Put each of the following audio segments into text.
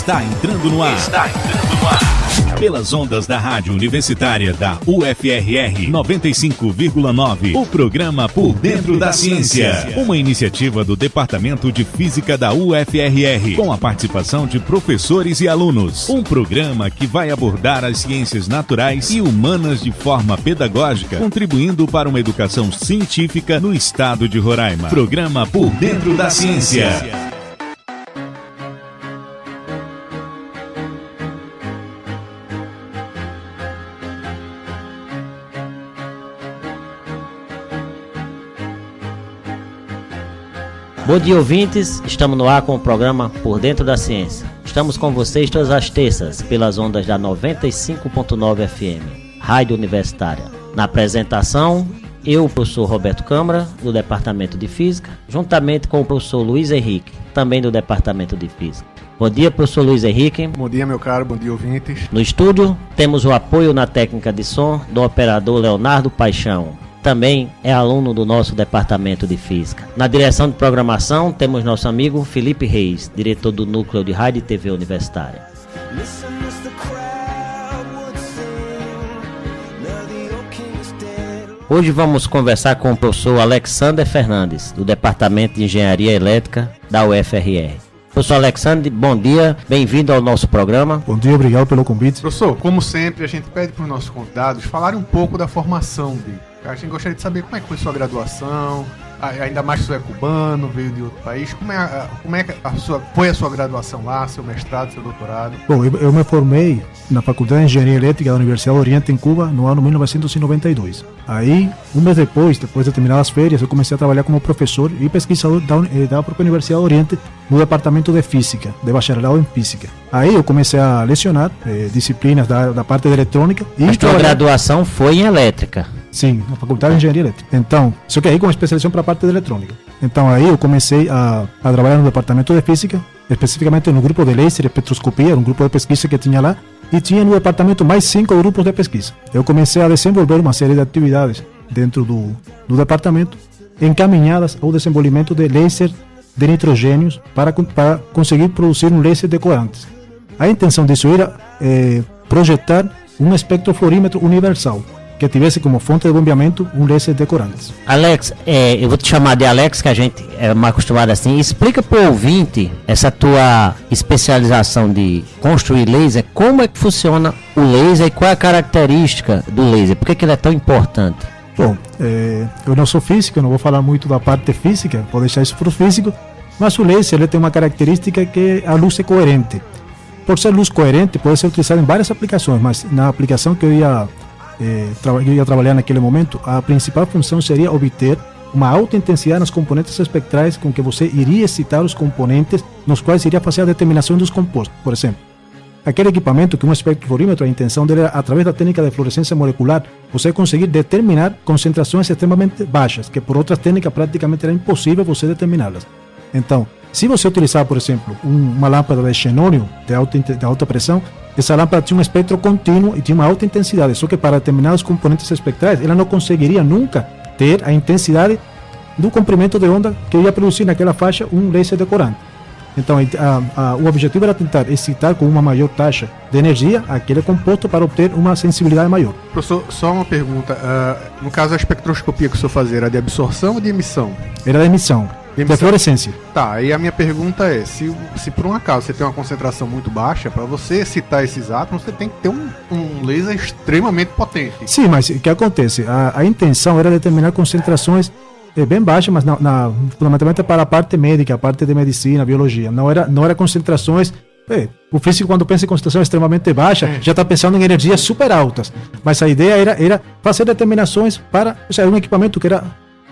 Está entrando no ar. Pelas ondas da Rádio Universitária da UFRR 95,9. O programa Por Dentro da Ciência. Uma iniciativa do Departamento de Física da UFRR, com a participação de professores e alunos. Um programa que vai abordar as ciências naturais e humanas de forma pedagógica, contribuindo para uma educação científica no estado de Roraima. Programa Por Dentro da Ciência. Bom dia, ouvintes, estamos no ar com o programa Por Dentro da Ciência. Estamos com vocês todas as terças, pelas ondas da 95.9 FM, Rádio Universitária. Na apresentação, eu, o professor Roberto Câmara, do Departamento de Física, juntamente com o professor Luiz Henrique, também do Departamento de Física. Bom dia, professor Luiz Henrique. Bom dia, meu caro, bom dia, ouvintes. No estúdio, temos o apoio na técnica de som do operador Leonardo Paixão. Também é aluno do nosso Departamento de Física. Na direção de programação, temos nosso amigo Felipe Reis, diretor do Núcleo de Rádio e TV Universitária. Hoje vamos conversar com o professor Alexander Fernandes, do Departamento de Engenharia Elétrica da UFRR. Professor Alexander, bom dia, bem-vindo ao nosso programa. Bom dia, obrigado pelo convite. Professor, como sempre, a gente pede para os nossos convidados falarem um pouco da formação dele. A gente gostaria de saber como é que foi sua graduação, ainda mais que você é cubano, veio de outro país. Como é que foi a sua graduação lá, seu mestrado, seu doutorado? Bom, eu me formei na Faculdade de Engenharia Elétrica da Universidade do Oriente em Cuba no ano 1992. Aí, um mês depois de terminar as férias, eu comecei a trabalhar como professor e pesquisador da própria Universidade do Oriente no Departamento de Física, de bacharelado em Física. Aí eu comecei a lecionar disciplinas da parte de eletrônica. A sua graduação foi em elétrica? Sim, na Faculdade de Engenharia Elétrica. Então, só que aí com especialização para a parte de eletrônica. Então aí eu comecei a trabalhar no Departamento de Física, especificamente no grupo de laser e espectroscopia, era um grupo de pesquisa que tinha lá, e tinha no departamento mais 5 grupos de pesquisa. Eu comecei a desenvolver uma série de atividades dentro do departamento, encaminhadas ao desenvolvimento de laser de nitrogênios para conseguir produzir um laser de corantes. A intenção disso era projetar um espectrofluorímetro universal, que tivesse como fonte de bombeamento um laser de corantes. Alex, eu vou te chamar de Alex, que a gente é mais acostumado assim. Explica para o ouvinte essa tua especialização de construir laser, como é que funciona o laser e qual é a característica do laser, por que ele é tão importante? Bom, eu não sou físico, eu não vou falar muito da parte física, vou deixar isso para o físico, mas o laser ele tem uma característica que a luz é coerente. Por ser luz coerente, pode ser utilizada em várias aplicações, mas na aplicação que eu ia trabalhar naquele momento, a principal função seria obter uma alta intensidade nas componentes espectrais com que você iria excitar os componentes nos quais iria fazer a determinação dos compostos. Por exemplo, aquele equipamento que um espectrofluorímetro, a intenção dele era, através da técnica de fluorescência molecular, você conseguir determinar concentrações extremamente baixas, que por outras técnicas praticamente era impossível você determiná-las. Então, se você utilizar, por exemplo, uma lâmpada de xenônio de alta pressão, essa lâmpada tinha um espectro contínuo e tinha uma alta intensidade, só que para determinados componentes espectrais, ela não conseguiria nunca ter a intensidade do comprimento de onda que ia produzir naquela faixa um laser de corante. Então, o objetivo era tentar excitar com uma maior taxa de energia aquele composto para obter uma sensibilidade maior. Professor, só uma pergunta. No caso, a espectroscopia que o senhor fazia era de absorção ou de emissão? Era de emissão. De fluorescência. Tá, e a minha pergunta é, se por um acaso você tem uma concentração muito baixa, para você excitar esses átomos, você tem que ter um laser extremamente potente. Sim, mas o que acontece? A intenção era determinar concentrações bem baixas, mas fundamentalmente para a parte médica, a parte de medicina, biologia. Não era concentrações... o físico, quando pensa em concentração extremamente baixa, já está pensando em energias super altas. Mas a ideia era fazer determinações para... Ou seja, um equipamento que era...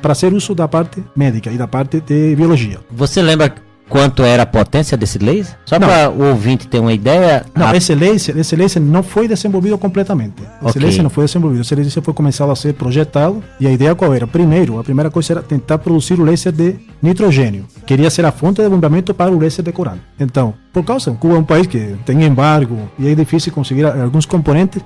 para ser uso da parte médica e da parte de biologia. Você lembra quanto era a potência desse laser? Só para o ouvinte ter uma ideia. Não, esse laser não foi desenvolvido completamente. Esse laser não foi desenvolvido. Esse laser foi começado a ser projetado e a ideia qual era? Primeiro, a primeira coisa era tentar produzir o laser de nitrogênio. Queria ser a fonte de bombeamento para o laser de corante. Então, por causa, Cuba é um país que tem embargo e é difícil conseguir alguns componentes.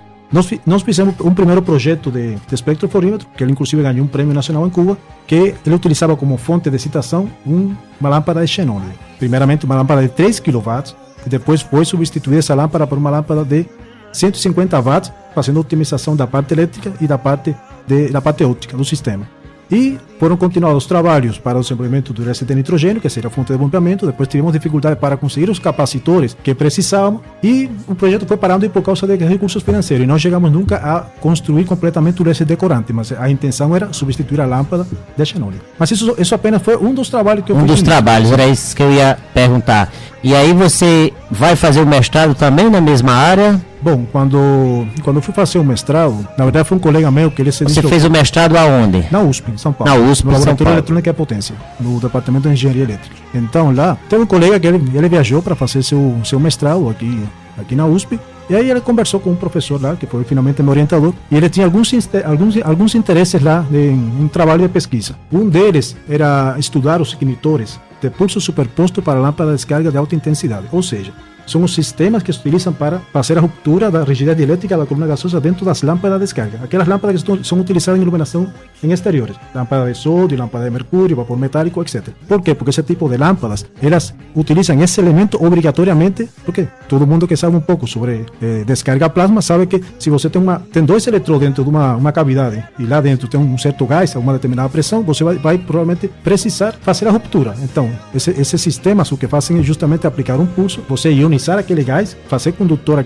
Nós fizemos um primeiro projeto de espectrofluorímetro, que ele inclusive ganhou um prêmio nacional em Cuba, que ele utilizava como fonte de excitação uma lâmpada de xenônio. Primeiramente uma lâmpada de 3 kW, e depois foi substituir essa lâmpada por uma lâmpada de 150 watts, fazendo otimização da parte elétrica e da parte óptica do sistema. E foram continuados os trabalhos para o desenvolvimento do LSD nitrogênio, que seria a fonte de bombeamento. Depois tivemos dificuldade para conseguir os capacitores que precisávamos e o projeto foi parando por causa de recursos financeiros. E não chegamos nunca a construir completamente o LSD corante, mas a intenção era substituir a lâmpada de xenônio. Mas isso apenas foi um dos trabalhos que eu fiz. Um dos trabalhos, era isso que eu ia perguntar. E aí você vai fazer o mestrado também na mesma área? Bom, quando eu fui fazer o mestrado, na verdade foi um colega meu que ele se Você fez o mestrado aonde? Na USP, em São Paulo. Na USP, no São Laboratório Paulo. Eletrônica e Potência, no Departamento de Engenharia Elétrica. Então lá, teve um colega que ele viajou para fazer seu mestrado aqui na USP, e aí ele conversou com um professor lá, que foi finalmente meu orientador, e ele tinha alguns interesses lá em trabalho de pesquisa. Um deles era estudar os ignitores de pulso superposto para lâmpada de descarga de alta intensidade, ou seja, são os sistemas que se utilizam para fazer a ruptura da rigidez elétrica da coluna gasosa dentro das lâmpadas de descarga. Aquelas lâmpadas que são utilizadas em iluminação em exteriores. Lâmpada de sódio, lâmpada de mercúrio, vapor metálico, etc. Por quê? Porque esse tipo de lâmpadas, elas utilizam esse elemento obrigatoriamente, porque todo mundo que sabe um pouco sobre descarga plasma sabe que se você tem dois eletrodos dentro de uma cavidade e lá dentro tem um certo gás, uma determinada pressão, você vai provavelmente precisar fazer a ruptura. Então, esses sistemas o que fazem é justamente aplicar um pulso, você ionizar aquele gás, fazer condutor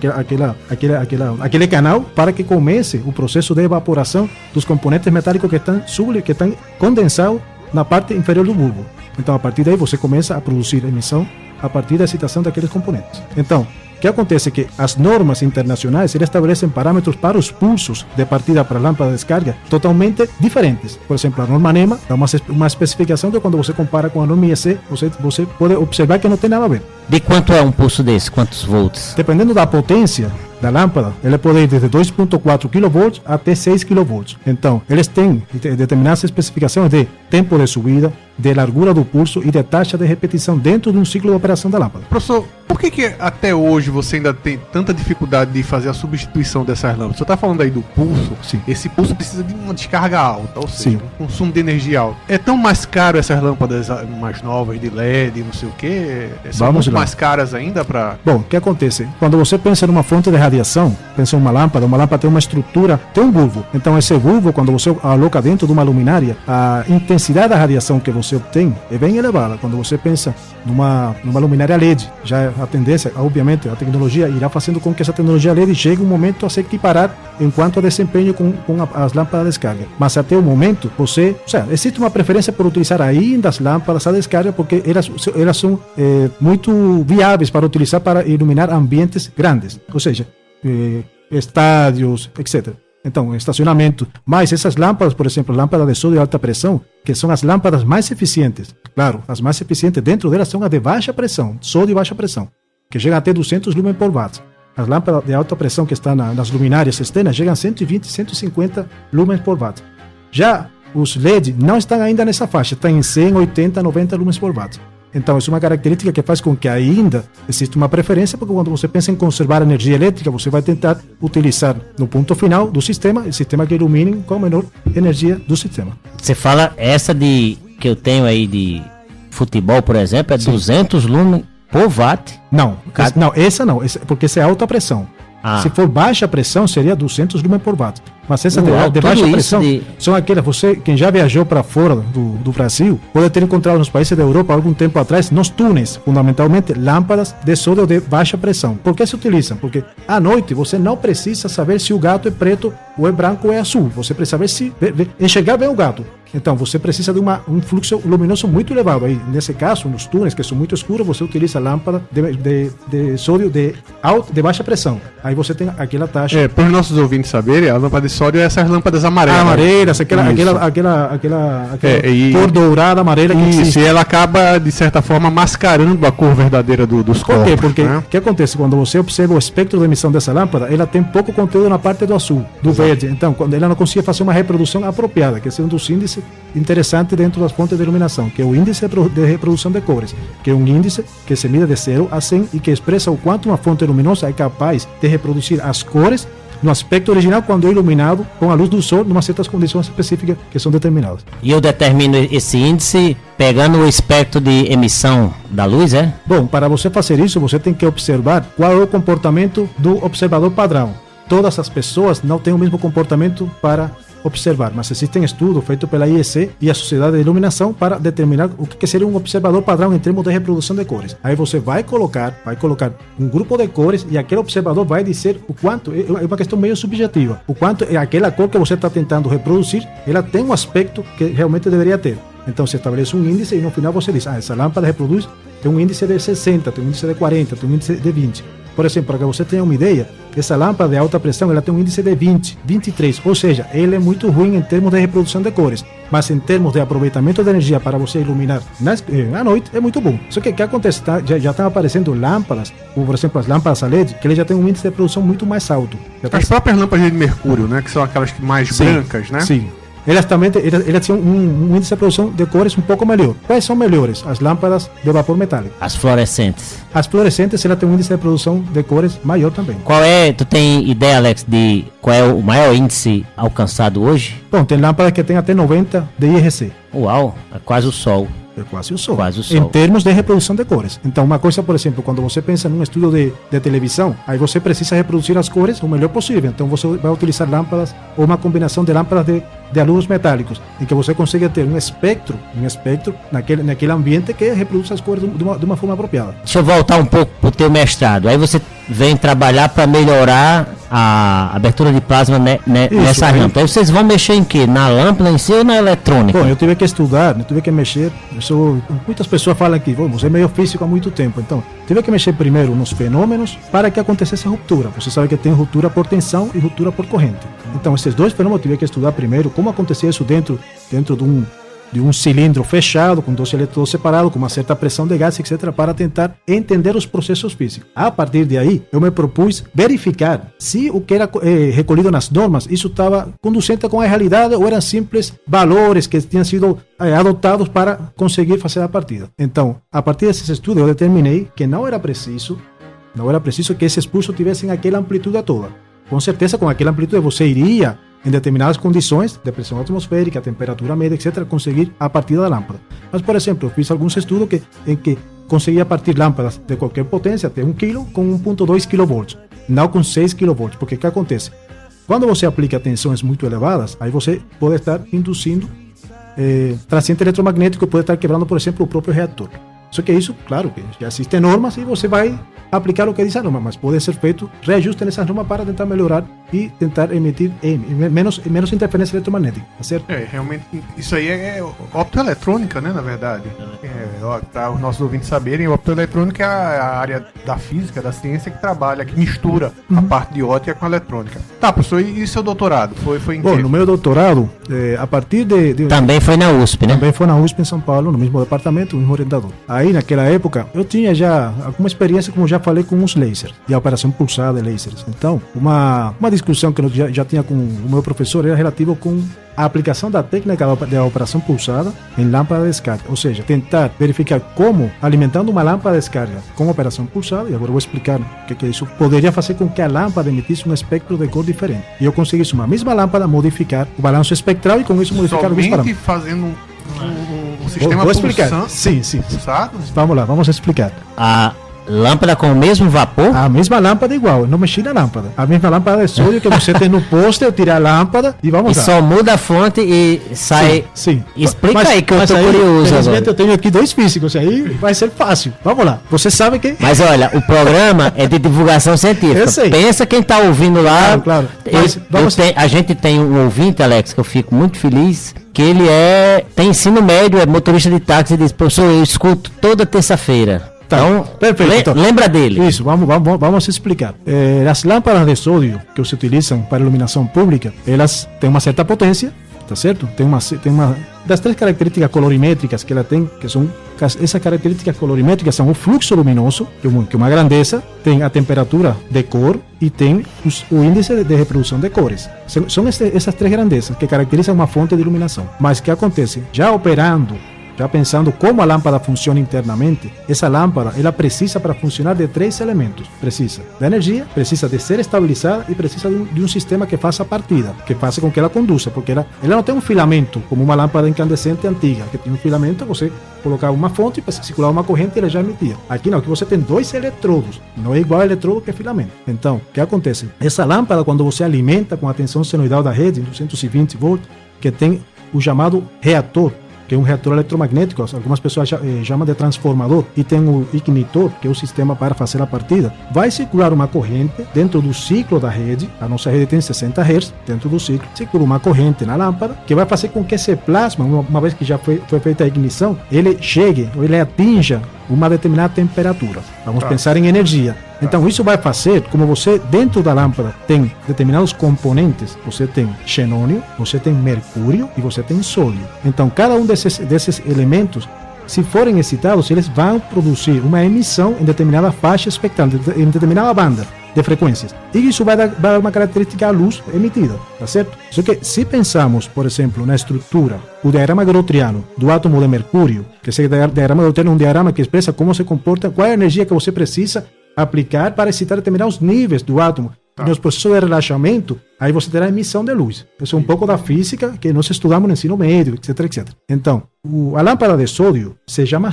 aquele canal para que comece o processo de evaporação dos componentes metálicos que estão condensados na parte inferior do bulbo. Então, a partir daí, você começa a produzir emissão a partir da excitação daqueles componentes. Então, o que acontece é que as normas internacionais eles estabelecem parâmetros para os pulsos de partida para a lâmpada de descarga totalmente diferentes. Por exemplo, a norma NEMA dá uma especificação que quando você compara com a norma IEC, você pode observar que não tem nada a ver. De quanto é um pulso desse? Quantos volts? Dependendo da potência da lâmpada, ele pode ir desde 2.4 kV até 6 kV. Então, eles têm determinadas especificações de tempo de subida, de largura do pulso e de taxa de repetição dentro de um ciclo de operação da lâmpada. Professor, por que até hoje você ainda tem tanta dificuldade de fazer a substituição dessas lâmpadas? Você está falando aí do pulso. Sim. Esse pulso precisa de uma descarga alta, ou seja, Sim. um consumo de energia alto. É tão mais caro essas lâmpadas mais novas de LED, não sei o quê? São Vamos muito lá. mais caras ainda para... Bom, o que acontece? Quando você pensa numa fonte de radiação, pensa em uma lâmpada tem uma estrutura, tem um bulbo. Então esse bulbo, quando você aloca dentro de uma luminária, a intensidade da radiação que você obtém é bem elevada. Quando você pensa numa luminária LED, já a tendência, obviamente, a tecnologia irá fazendo com que essa tecnologia LED chegue um momento a se equiparar enquanto a desempenho com as lâmpadas de descarga. Mas até o momento, existe uma preferência por utilizar ainda as lâmpadas a descarga porque elas são muito viáveis para utilizar para iluminar ambientes grandes, ou seja, estádios, etc. Então, estacionamento. Mas essas lâmpadas, por exemplo, lâmpadas de sódio de alta pressão, que são as lâmpadas mais eficientes. Claro, as mais eficientes dentro delas são as de baixa pressão, sódio e baixa pressão, que chegam até 200 lumens por watt. As lâmpadas de alta pressão que estão nas luminárias externas chegam a 120, 150 lumens por watt. Já os LED não estão ainda nessa faixa, estão em 100, 80, 90 lumens por watt. Então, isso é uma característica que faz com que ainda exista uma preferência, porque quando você pensa em conservar energia elétrica, você vai tentar utilizar no ponto final do sistema, o sistema que ilumine com a menor energia do sistema. Você fala essa que eu tenho aí de futebol, por exemplo, é 200 lumens por watt? Não, porque essa é alta pressão. Se for baixa pressão, seria 200 lumens por watt. Mas essa de baixa pressão são aquelas, quem já viajou para fora do Brasil, pode ter encontrado nos países da Europa, algum tempo atrás, nos túneis, fundamentalmente, lâmpadas de sódio de baixa pressão. Por que se utilizam? Porque à noite você não precisa saber se o gato é preto, ou é branco, ou é azul. Você precisa saber enxergar bem o gato. Então, você precisa de um fluxo luminoso muito elevado. Aí, nesse caso, nos túneis que são muito escuros, você utiliza lâmpada de sódio de baixa pressão. Aí você tem aquela taxa. Para os nossos ouvintes saberem, a lâmpada de sódio é essas lâmpadas amarelas. Amarelas, aquela cor dourada, amarela que existe. Isso, e ela acaba, de certa forma, mascarando a cor verdadeira dos corpos. Por quê? Porque o que acontece? Quando você observa o espectro de emissão dessa lâmpada, ela tem pouco conteúdo na parte do azul, do verde. Então, quando ela não consegue fazer uma reprodução apropriada, que é um dos índices interessante dentro das fontes de iluminação, que é o índice de reprodução de cores, que é um índice que se mide de 0 a 100 e que expressa o quanto uma fonte luminosa é capaz de reproduzir as cores no aspecto original quando é iluminado com a luz do sol, em certas condições específicas que são determinadas. E eu determino esse índice pegando o espectro de emissão da luz, é? Bom, para você fazer isso, você tem que observar qual é o comportamento do observador padrão. Todas as pessoas não têm o mesmo comportamento para observar, mas existem estudos feitos pela IEC e a Sociedade de Iluminação para determinar o que seria um observador padrão em termos de reprodução de cores. Aí você vai colocar um grupo de cores e aquele observador vai dizer o quanto, é uma questão meio subjetiva, o quanto aquela cor que você está tentando reproduzir, ela tem um aspecto que realmente deveria ter. Então você estabelece um índice e no final você diz, essa lâmpada reproduz, tem um índice de 60, tem um índice de 40, tem um índice de 20. Por exemplo, para que você tenha uma ideia, essa lâmpada de alta pressão ela tem um índice de 20, 23, ou seja, ela é muito ruim em termos de reprodução de cores, mas em termos de aproveitamento de energia para você iluminar à noite é muito bom. Só que o que acontece? Já estão aparecendo lâmpadas, como por exemplo as lâmpadas a LED, que ele já tem um índice de produção muito mais alto. As próprias lâmpadas de mercúrio, né, que são aquelas mais brancas, né? Sim. Elas também tinham um índice de produção de cores um pouco melhor. Quais são melhores? As lâmpadas de vapor metálico. As fluorescentes. As fluorescentes, ela tem um índice de produção de cores maior também. Tu tem ideia, Alex, de qual é o maior índice alcançado hoje? Bom, tem lâmpadas que tem até 90 de IRC. Uau, é quase o sol. É quase o sol. Quase o sol. Em termos de reprodução de cores. Então, uma coisa, por exemplo, quando você pensa num estúdio de televisão, aí você precisa reproduzir as cores o melhor possível. Então, você vai utilizar lâmpadas ou uma combinação de lâmpadas de alunos metálicos, em que você consiga ter um espectro naquele ambiente que reproduz as cores de uma forma apropriada. Deixa eu voltar um pouco para o teu mestrado. Aí você vem trabalhar para melhorar a abertura de plasma nessa lâmpada. Aí vocês vão mexer em quê? Na lâmpada em si ou na eletrônica? Bom, eu tive que estudar, eu tive que mexer. Muitas pessoas falam que você é meio físico há muito tempo. Então, tive que mexer primeiro nos fenômenos para que acontecesse a ruptura. Você sabe que tem ruptura por tensão e ruptura por corrente. Então, esses dois fenômenos eu tive que estudar primeiro como acontecia isso dentro de um cilindro fechado, com 2 eletrodos separados, com uma certa pressão de gás, etc., para tentar entender os processos físicos. A partir de aí, eu me propus verificar se o que era recolhido nas normas, isso estava conduzente com a realidade ou eram simples valores que tinham sido adotados para conseguir fazer a partida. Então, a partir desses estudos, eu determinei que não era preciso que esses pulsos tivessem aquela amplitude toda. Com certeza, com aquela amplitude, você iria, em determinadas condições de pressão atmosférica, temperatura média, etc., conseguir a partida da lâmpada. Mas, por exemplo, eu fiz alguns estudos em que conseguia partir lâmpadas de qualquer potência, até 1 kg, com 1.2 kV, não com 6 kV, porque o que acontece? Quando você aplica tensões muito elevadas, aí você pode estar induzindo transiente eletromagnético, pode estar quebrando, por exemplo, o próprio reator. Só que isso, claro, que já existem normas e você vai aplicar o que diz a norma, mas pode ser feito reajuste nessas normas para tentar melhorar e tentar emitir menos interferência eletromagnética, tá certo? Realmente, isso aí é optoeletrônica, né, na verdade. Para os nossos ouvintes saberem, optoeletrônica é a área da física, da ciência que trabalha, que mistura a parte de ótica com a eletrônica. Tá, professor, e seu doutorado? Foi em Bom, quê? no meu doutorado, a partir Também foi na USP, né? Também foi na USP em São Paulo, no mesmo departamento, o mesmo orientador. Aí, naquela época, eu tinha já alguma experiência, como já falei, com os lasers, de operação pulsada de lasers. Então, uma discussão que eu já tinha com o meu professor era relativa com a aplicação da técnica da operação pulsada em lâmpada de descarga. Ou seja, tentar verificar como, alimentando uma lâmpada de descarga com operação pulsada, e agora eu vou explicar o que isso poderia fazer com que a lâmpada emitisse um espectro de cor diferente. E eu conseguisse uma mesma lâmpada modificar o balanço espectral e com isso modificar os parâmetros. Fazendo um sistema vou explicar. pulsante? Sim. Pulsado? Vamos lá, vamos explicar. A lâmpada com o mesmo vapor? A mesma lâmpada igual, eu não mexi na lâmpada. A mesma lâmpada de sódio que você tem no poste, eu tirei a lâmpada e vamos lá. E só muda a fonte e sai. Sim. Explica aí que eu tô curioso agora. Eu tenho aqui 2 físicos, aí vai ser fácil. Vamos lá. Você sabe que... Mas olha, o programa é de divulgação científica. Eu sei. Pensa quem tá ouvindo lá. Claro. A gente tem um ouvinte, Alex, que eu fico muito feliz, que ele tem ensino médio, é motorista de táxi e diz, professor, eu escuto toda terça-feira. Tá, então, perfeito. Lembra dele. Isso, vamos explicar. As lâmpadas de sódio que se utilizam para iluminação pública, elas têm uma certa potência, tá certo? Tem uma das 3 características colorimétricas que ela tem, que são essas características colorimétricas são o fluxo luminoso, que é uma grandeza, tem a temperatura de cor e tem o índice de reprodução de cores. São essas 3 grandezas que caracterizam uma fonte de iluminação. Mas o que acontece? Já operando já pensando como a lâmpada funciona internamente, essa lâmpada, ela precisa para funcionar de 3 elementos. Precisa da energia, precisa de ser estabilizada e precisa de um sistema que faça a partida, que faça com que ela conduza, porque ela não tem um filamento, como uma lâmpada incandescente antiga, que tem um filamento, você colocava uma fonte, circulava uma corrente e ela já emitia. Aqui não, aqui você tem 2 eletrodos, não é igual eletrodo que filamento. Então, o que acontece? Essa lâmpada, quando você alimenta com a tensão senoidal da rede, 220 volts, que tem o chamado reator, que é um reator eletromagnético, algumas pessoas chamam de transformador, e tem o ignitor, que é o sistema para fazer a partida, vai circular uma corrente dentro do ciclo da rede, a nossa rede tem 60 Hz, dentro do ciclo, circula uma corrente na lâmpada, que vai fazer com que esse plasma, uma vez que já foi feita a ignição, ele chegue, ou ele atinja uma determinada temperatura. Vamos pensar em energia. Então isso vai fazer, como você dentro da lâmpada tem determinados componentes, você tem xenônio, você tem mercúrio e você tem sódio. Então cada um desses elementos, se forem excitados, eles vão produzir uma emissão em determinada faixa espectral, em determinada banda de frequências. E isso vai dar uma característica à luz emitida, tá certo? Só que se pensamos, por exemplo, na estrutura, o diagrama grotriano do átomo de mercúrio, que esse diagrama grotriano é um diagrama que expressa como se comporta, qual é a energia que você precisa aplicar para excitar determinados níveis do átomo. E nos processos de relaxamento, aí você terá emissão de luz. Isso é um pouco da física que nós estudamos no ensino médio, etc, etc. Então, a lâmpada de sódio se chama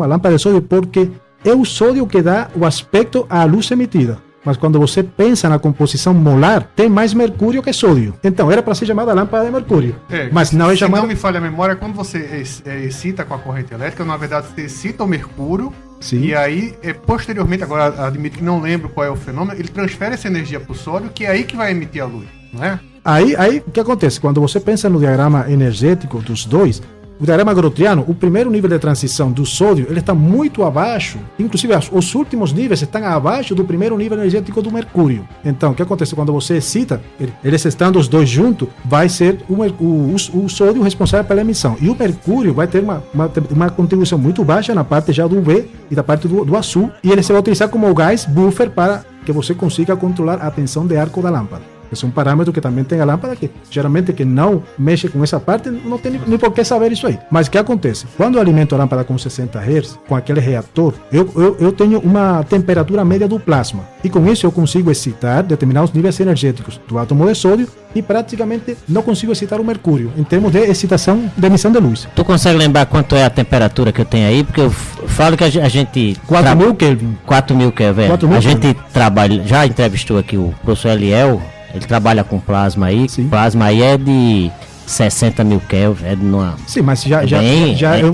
lâmpada de sódio porque é o sódio que dá o aspecto à luz emitida. Mas quando você pensa na composição molar, tem mais mercúrio que sódio. Então, era para ser chamada lâmpada de mercúrio. Mas não é chamada... Se não me falha a memória, quando você excita com a corrente elétrica, na verdade, você excita o mercúrio. Sim. E aí, posteriormente, agora admito que não lembro qual é o fenômeno, ele transfere essa energia para o sódio, que é aí que vai emitir a luz, não é? Aí, o que acontece? Quando você pensa no diagrama energético dos dois, o diagrama grotriano, o primeiro nível de transição do sódio, ele está muito abaixo, inclusive os últimos níveis estão abaixo do primeiro nível energético do mercúrio. Então, o que acontece? Quando você excita, eles estando os dois juntos, vai ser o sódio responsável pela emissão. E o mercúrio vai ter uma contribuição muito baixa na parte já do UV e da parte do azul, e ele se vai utilizar como gás buffer para que você consiga controlar a tensão de arco da lâmpada. Esse é um parâmetro que também tem a lâmpada, que geralmente quem não mexe com essa parte não tem nem por que saber isso aí. Mas o que acontece? Quando eu alimento a lâmpada com 60 Hz, com aquele reator, eu tenho uma temperatura média do plasma. E com isso eu consigo excitar determinados níveis energéticos do átomo de sódio e praticamente não consigo excitar o mercúrio, em termos de excitação de emissão de luz. Tu consegue lembrar quanto é a temperatura que eu tenho aí? Porque eu falo que a gente... 4.000 Kelvin. 4.000 Kelvin. A gente trabalha... Já entrevistou aqui o professor Eliel. Ele trabalha com plasma aí. Sim. Plasma aí é de 60.000 Kelvin. É numa... Sim, mas já é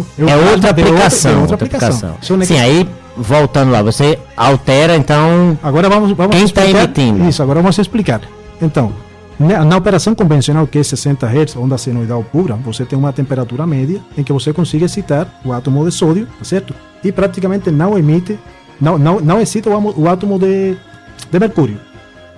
outra aplicação. Outra aplicação. Sim, aí voltando lá, você altera então. Agora vamos quem está emitindo. Isso, agora vamos explicar. Então, na operação convencional, que é 60 Hz, onda senoidal pura, você tem uma temperatura média em que você consiga excitar o átomo de sódio, certo? E praticamente não emite, não excita o átomo de mercúrio.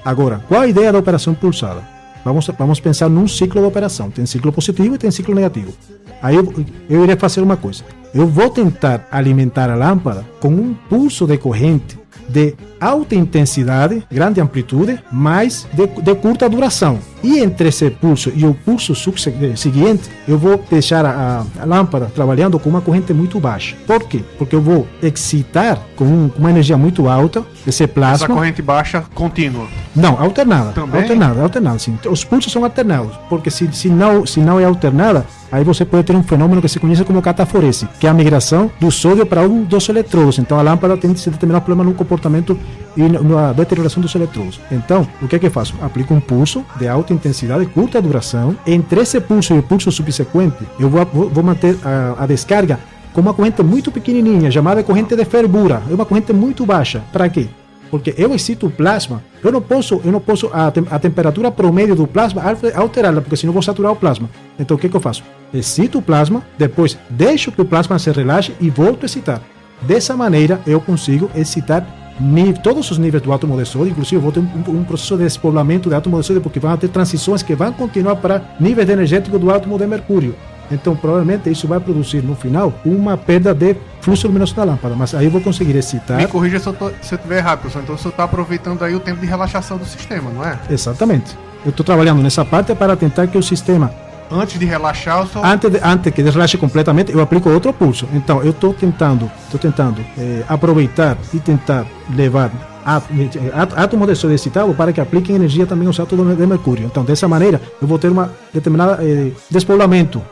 Agora, qual a ideia da operação pulsada? Vamos pensar num ciclo de operação. Tem ciclo positivo e tem ciclo negativo. Aí eu iria fazer uma coisa. Eu vou tentar alimentar a lâmpada com um pulso de corrente de alta intensidade, grande amplitude, mas de curta duração. E entre esse pulso e o pulso seguinte, eu vou deixar a lâmpada trabalhando com uma corrente muito baixa. Por quê? Porque eu vou excitar com uma energia muito alta esse plasma. Essa corrente baixa contínua? Não, alternada. Também? Alternada, sim. Os pulsos são alternados, porque se não é alternada, aí você pode ter um fenômeno que se conhece como cataforese, que é a migração do sódio para um dos eletrodos. Então a lâmpada tem que se determinar um problema no comportamento e na deterioração dos eletrodos. Então, o que é que eu faço? Aplico um pulso de alta intensidade, curta duração. Entre esse pulso e o pulso subsequente, eu vou manter a descarga com uma corrente muito pequenininha, chamada corrente de fervura. É uma corrente muito baixa. Para quê? Porque eu excito o plasma, eu não posso a temperatura promédio do plasma alterá-la, porque senão eu vou saturar o plasma. Então o que eu faço? Excito o plasma, depois deixo que o plasma se relaxe e volto a excitar. Dessa maneira eu consigo excitar todos os níveis do átomo de sódio, inclusive eu vou ter um processo de despoblamento do átomo de sódio, porque vão ter transições que vão continuar para níveis de energético do átomo de mercúrio. Então, provavelmente, isso vai produzir, no final, uma perda de fluxo luminoso da lâmpada. Mas aí eu vou conseguir excitar... Me corrija se eu estiver errado, professor. Então, você está aproveitando aí o tempo de relaxação do sistema, não é? Exatamente. Eu estou trabalhando nessa parte para tentar que o sistema Antes de relaxar, eu só... Antes que relaxe completamente, eu aplico outro pulso. Então, eu estou tentando aproveitar e tentar levar átomos de sódio excitado para que apliquem energia também aos átomos de mercúrio. Então, dessa maneira, eu vou ter uma determinada despolamento,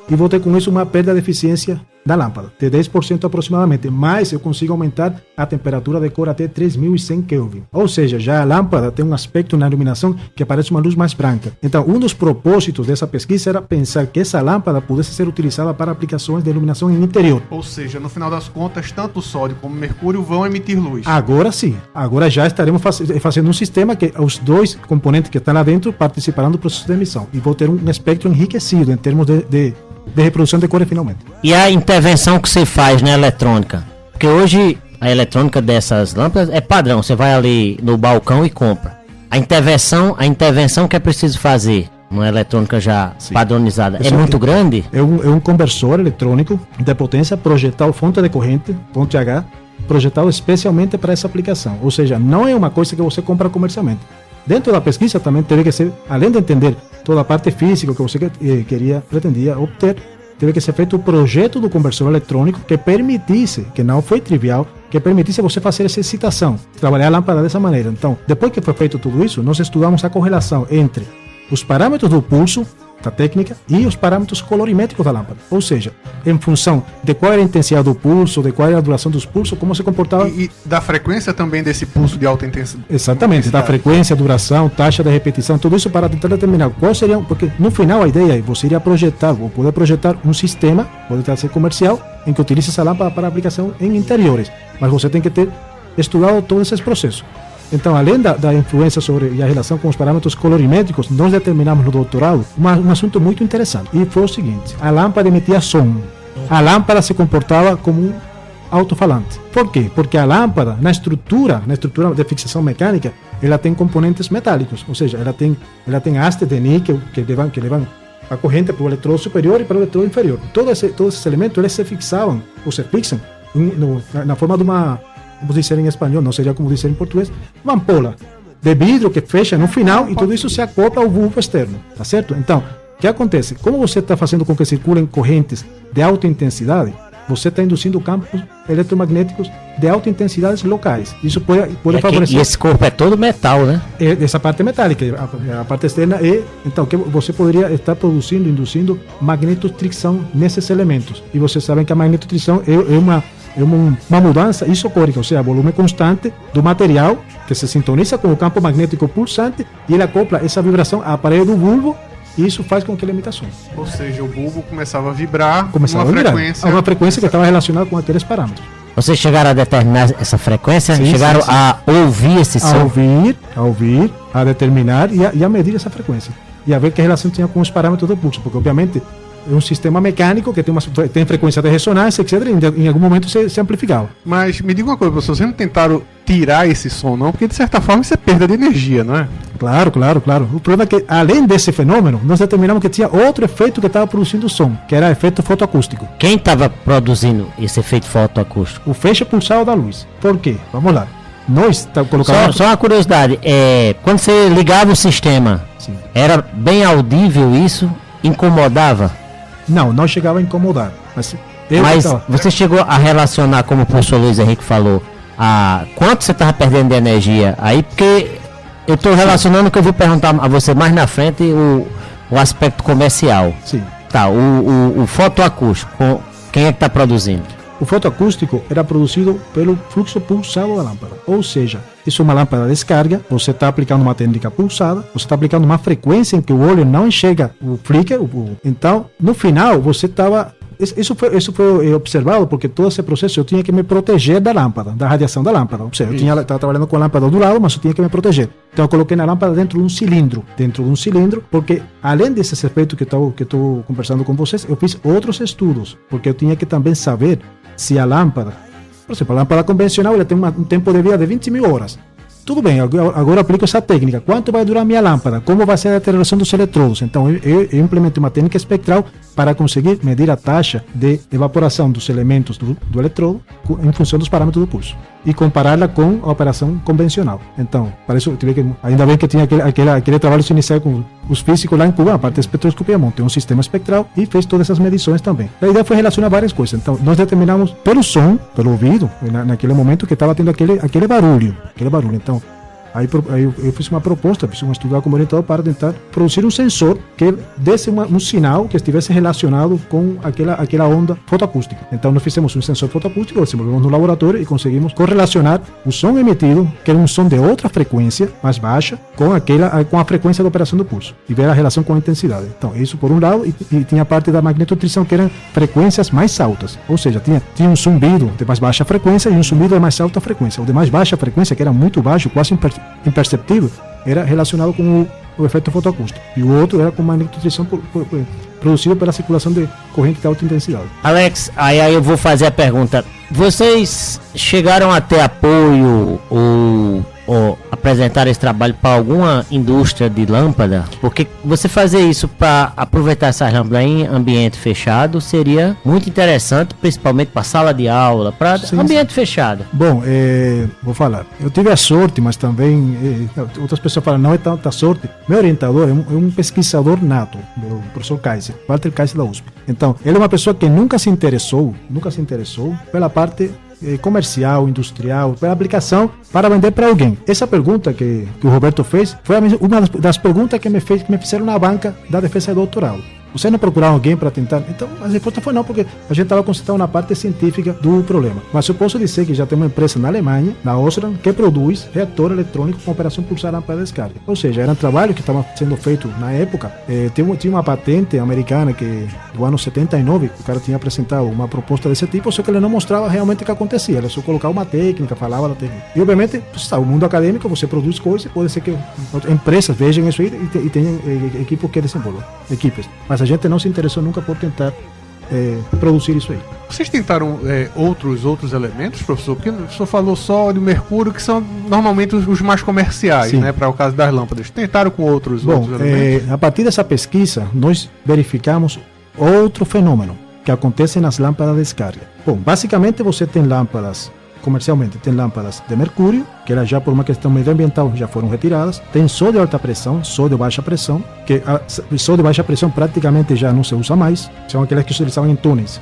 e vou ter com isso uma perda de eficiência da lâmpada, de 10% aproximadamente, mas eu consigo aumentar a temperatura de cor até 3100 Kelvin. Ou seja, já a lâmpada tem um aspecto na iluminação que parece uma luz mais branca. Então, um dos propósitos dessa pesquisa era pensar que essa lâmpada pudesse ser utilizada para aplicações de iluminação em interior. Ou seja, no final das contas, tanto o sódio como o mercúrio vão emitir luz. Agora sim, agora já estaremos fazendo um sistema que os dois componentes que estão lá dentro participarão do processo de emissão e vou ter um espectro enriquecido em termos de reprodução de cores finalmente. E a intervenção que você faz na eletrônica? Porque hoje a eletrônica dessas lâmpadas é padrão, você vai ali no balcão e compra. A intervenção que é preciso fazer numa eletrônica já padronizada é muito grande? É um conversor eletrônico de potência projetado fonte de corrente, fonte H, projetado especialmente para essa aplicação. Ou seja, não é uma coisa que você compra comercialmente. Dentro da pesquisa também teve que ser, além de entender toda a parte física que você pretendia obter, teve que ser feito o projeto do conversor eletrônico que permitisse, que não foi trivial, que permitisse você fazer essa excitação, trabalhar a lâmpada dessa maneira. Então, depois que foi feito tudo isso, nós estudamos a correlação entre os parâmetros do pulso, da técnica, e os parâmetros colorimétricos da lâmpada. Ou seja, em função de qual era a intensidade do pulso, de qual era a duração dos pulsos, como se comportava... E da frequência também desse pulso de alta intensidade. Exatamente, da frequência, duração, taxa de repetição, tudo isso para tentar determinar qual seria... Porque no final a ideia é você iria projetar, ou poder projetar um sistema, pode ser comercial, em que utilize essa lâmpada para aplicação em interiores. Mas você tem que ter estudado todos esses processos. Então, além da influência sobre a relação com os parâmetros colorimétricos, nós determinamos no doutorado um assunto muito interessante. E foi o seguinte: a lâmpada emitia som. A lâmpada se comportava como um alto-falante. Por quê? Porque a lâmpada, na estrutura de fixação mecânica, ela tem componentes metálicos. Ou seja, ela tem hastes de níquel que levam a corrente para o eletrodo superior e para o eletrodo inferior. Todos esses elementos eles se fixavam, ou se fixam, na forma de uma... Como dizer em espanhol, não seria como dizer em português, uma ampola de vidro que fecha no final e tudo isso se acopla ao bulbo externo, tá certo? Então, o que acontece? Como você está fazendo com que circulem correntes de alta intensidade, você está induzindo campos eletromagnéticos de alta intensidade locais. Isso pode favorecer... E esse corpo é todo metal, né? Essa parte metálica, a parte externa é... Então, que você poderia estar induzindo magnetotricção nesses elementos. E vocês sabem que a magnetotricção é uma mudança isocórica, ou seja, volume constante do material que se sintoniza com o campo magnético pulsante e ele acopla essa vibração à parede do bulbo e isso faz com que ele emita som. Ou seja, o bulbo começava a vibrar uma frequência que estava relacionada com aqueles parâmetros. Vocês chegaram a determinar essa frequência? Sim, chegaram a ouvir esse som? A ouvir, a determinar e a medir essa frequência. E a ver que relação tinha com os parâmetros do pulso, porque obviamente é um sistema mecânico que tem frequência de ressonância, etc. Em algum momento se amplificava. Mas me diga uma coisa, professor, vocês não tentaram tirar esse som, não? Porque de certa forma isso é perda de energia, não é? Claro. O problema é que, além desse fenômeno, nós determinamos que tinha outro efeito que estava produzindo o som, que era efeito fotoacústico. Quem estava produzindo esse efeito fotoacústico? O feixe pulsado da luz. Por quê? Vamos lá. Nós colocamos... Só uma curiosidade, quando você ligava o sistema, Sim. Era bem audível isso? Incomodava? Não chegava a incomodar. Mas você chegou a relacionar, como o professor Luiz Henrique falou, a quanto você estava perdendo de energia aí, porque eu estou relacionando que eu vou perguntar a você mais na frente o aspecto comercial. Sim. Tá, o fotoacústico, quem é que está produzindo? O fotoacústico era produzido pelo fluxo pulsado da lâmpada. Ou seja, isso é uma lâmpada de descarga, você está aplicando uma técnica pulsada, você está aplicando uma frequência em que o olho não enxerga o flicker. Então, no final, você estava... Isso foi observado porque todo esse processo eu tinha que me proteger da lâmpada, da radiação da lâmpada. Ou seja, eu estava trabalhando com a lâmpada do lado, mas eu tinha que me proteger. Então eu coloquei na lâmpada dentro de um cilindro, porque além desses efeitos que estou conversando com vocês, eu fiz outros estudos, porque eu tinha que também saber se a lâmpada, por exemplo, a lâmpada convencional ela tem um tempo de vida de 20.000 horas. Tudo bem, agora eu aplico essa técnica. Quanto vai durar a minha lâmpada? Como vai ser a deterioração dos eletrodos? Então, eu implementei uma técnica espectral para conseguir medir a taxa de evaporação dos elementos do eletrodo em função dos parâmetros do pulso. e compará-la com a operação convencional. Então, para isso, ainda bem que tinha aquele trabalho inicial com os físicos lá em Cuba, a parte de espectroscopia, montei um sistema espectral e fez todas essas medições também. A ideia foi relacionar várias coisas. Então, nós determinamos pelo som, pelo ouvido, naquele momento que estava tendo aquele barulho. Então, aí eu fiz uma proposta, fiz um estudo como orientador para tentar produzir um sensor que desse um sinal que estivesse relacionado com aquela onda fotoacústica. Então nós fizemos um sensor fotoacústico, desenvolvemos no laboratório e conseguimos correlacionar o som emitido, que era um som de outra frequência, mais baixa, com a frequência da operação do pulso e ver a relação com a intensidade. Então isso por um lado, e tinha a parte da magnetotrição, que eram frequências mais altas, ou seja, tinha um zumbido de mais baixa frequência e um zumbido de mais alta frequência. O de mais baixa frequência, que era muito baixo, quase imperceptível, era relacionado com o efeito fotoacústico, e o outro era com magnetotrição produzido pela circulação de corrente de alta intensidade. Alex, aí eu vou fazer a pergunta: vocês chegaram a ter apoio ou apresentar esse trabalho para alguma indústria de lâmpada? Porque você fazer isso para aproveitar essas lâmpadas em ambiente fechado seria muito interessante, principalmente para sala de aula, para ambiente fechado. Bom, vou falar, eu tive a sorte, mas também outras pessoas falam, não é tanta sorte. Meu orientador é um pesquisador nato, o professor Kaiser, Walter Kaiser da USP. Então, ele é uma pessoa que nunca se interessou pela parte comercial, industrial, pela aplicação para vender para alguém. Essa pergunta que o Roberto fez foi uma das perguntas que me fizeram na banca da defesa de doutorado. Você não procuraram alguém para tentar? Então, a resposta foi não, porque a gente estava concentrado na parte científica do problema. Mas eu posso dizer que já tem uma empresa na Alemanha, na Osram, que produz reator eletrônico com operação pulsar lâmpada de descarga. Ou seja, era um trabalho que estava sendo feito na época. Tinha uma patente americana que, do ano 79, o cara tinha apresentado uma proposta desse tipo, só que ele não mostrava realmente o que acontecia. Ele só colocava uma técnica, falava da técnica. E, obviamente, o mundo acadêmico, você produz coisas, pode ser que empresas vejam isso aí e tenham equipes que desenvolvam. Mas a gente não se interessou nunca por tentar produzir isso aí. Vocês tentaram outros elementos, professor? Porque o professor falou só de mercúrio, que são normalmente os mais comerciais, né, para o caso das lâmpadas. Tentaram com outros elementos? A partir dessa pesquisa, nós verificamos outro fenômeno que acontece nas lâmpadas de descarga. Bom, basicamente você tem lâmpadas, comercialmente, tem lâmpadas de mercúrio, que elas já por uma questão medioambiental já foram retiradas. Tem sódio de alta pressão, sódio de baixa pressão, que sódio de baixa pressão praticamente já não se usa mais, são aquelas que se utilizavam em túneis.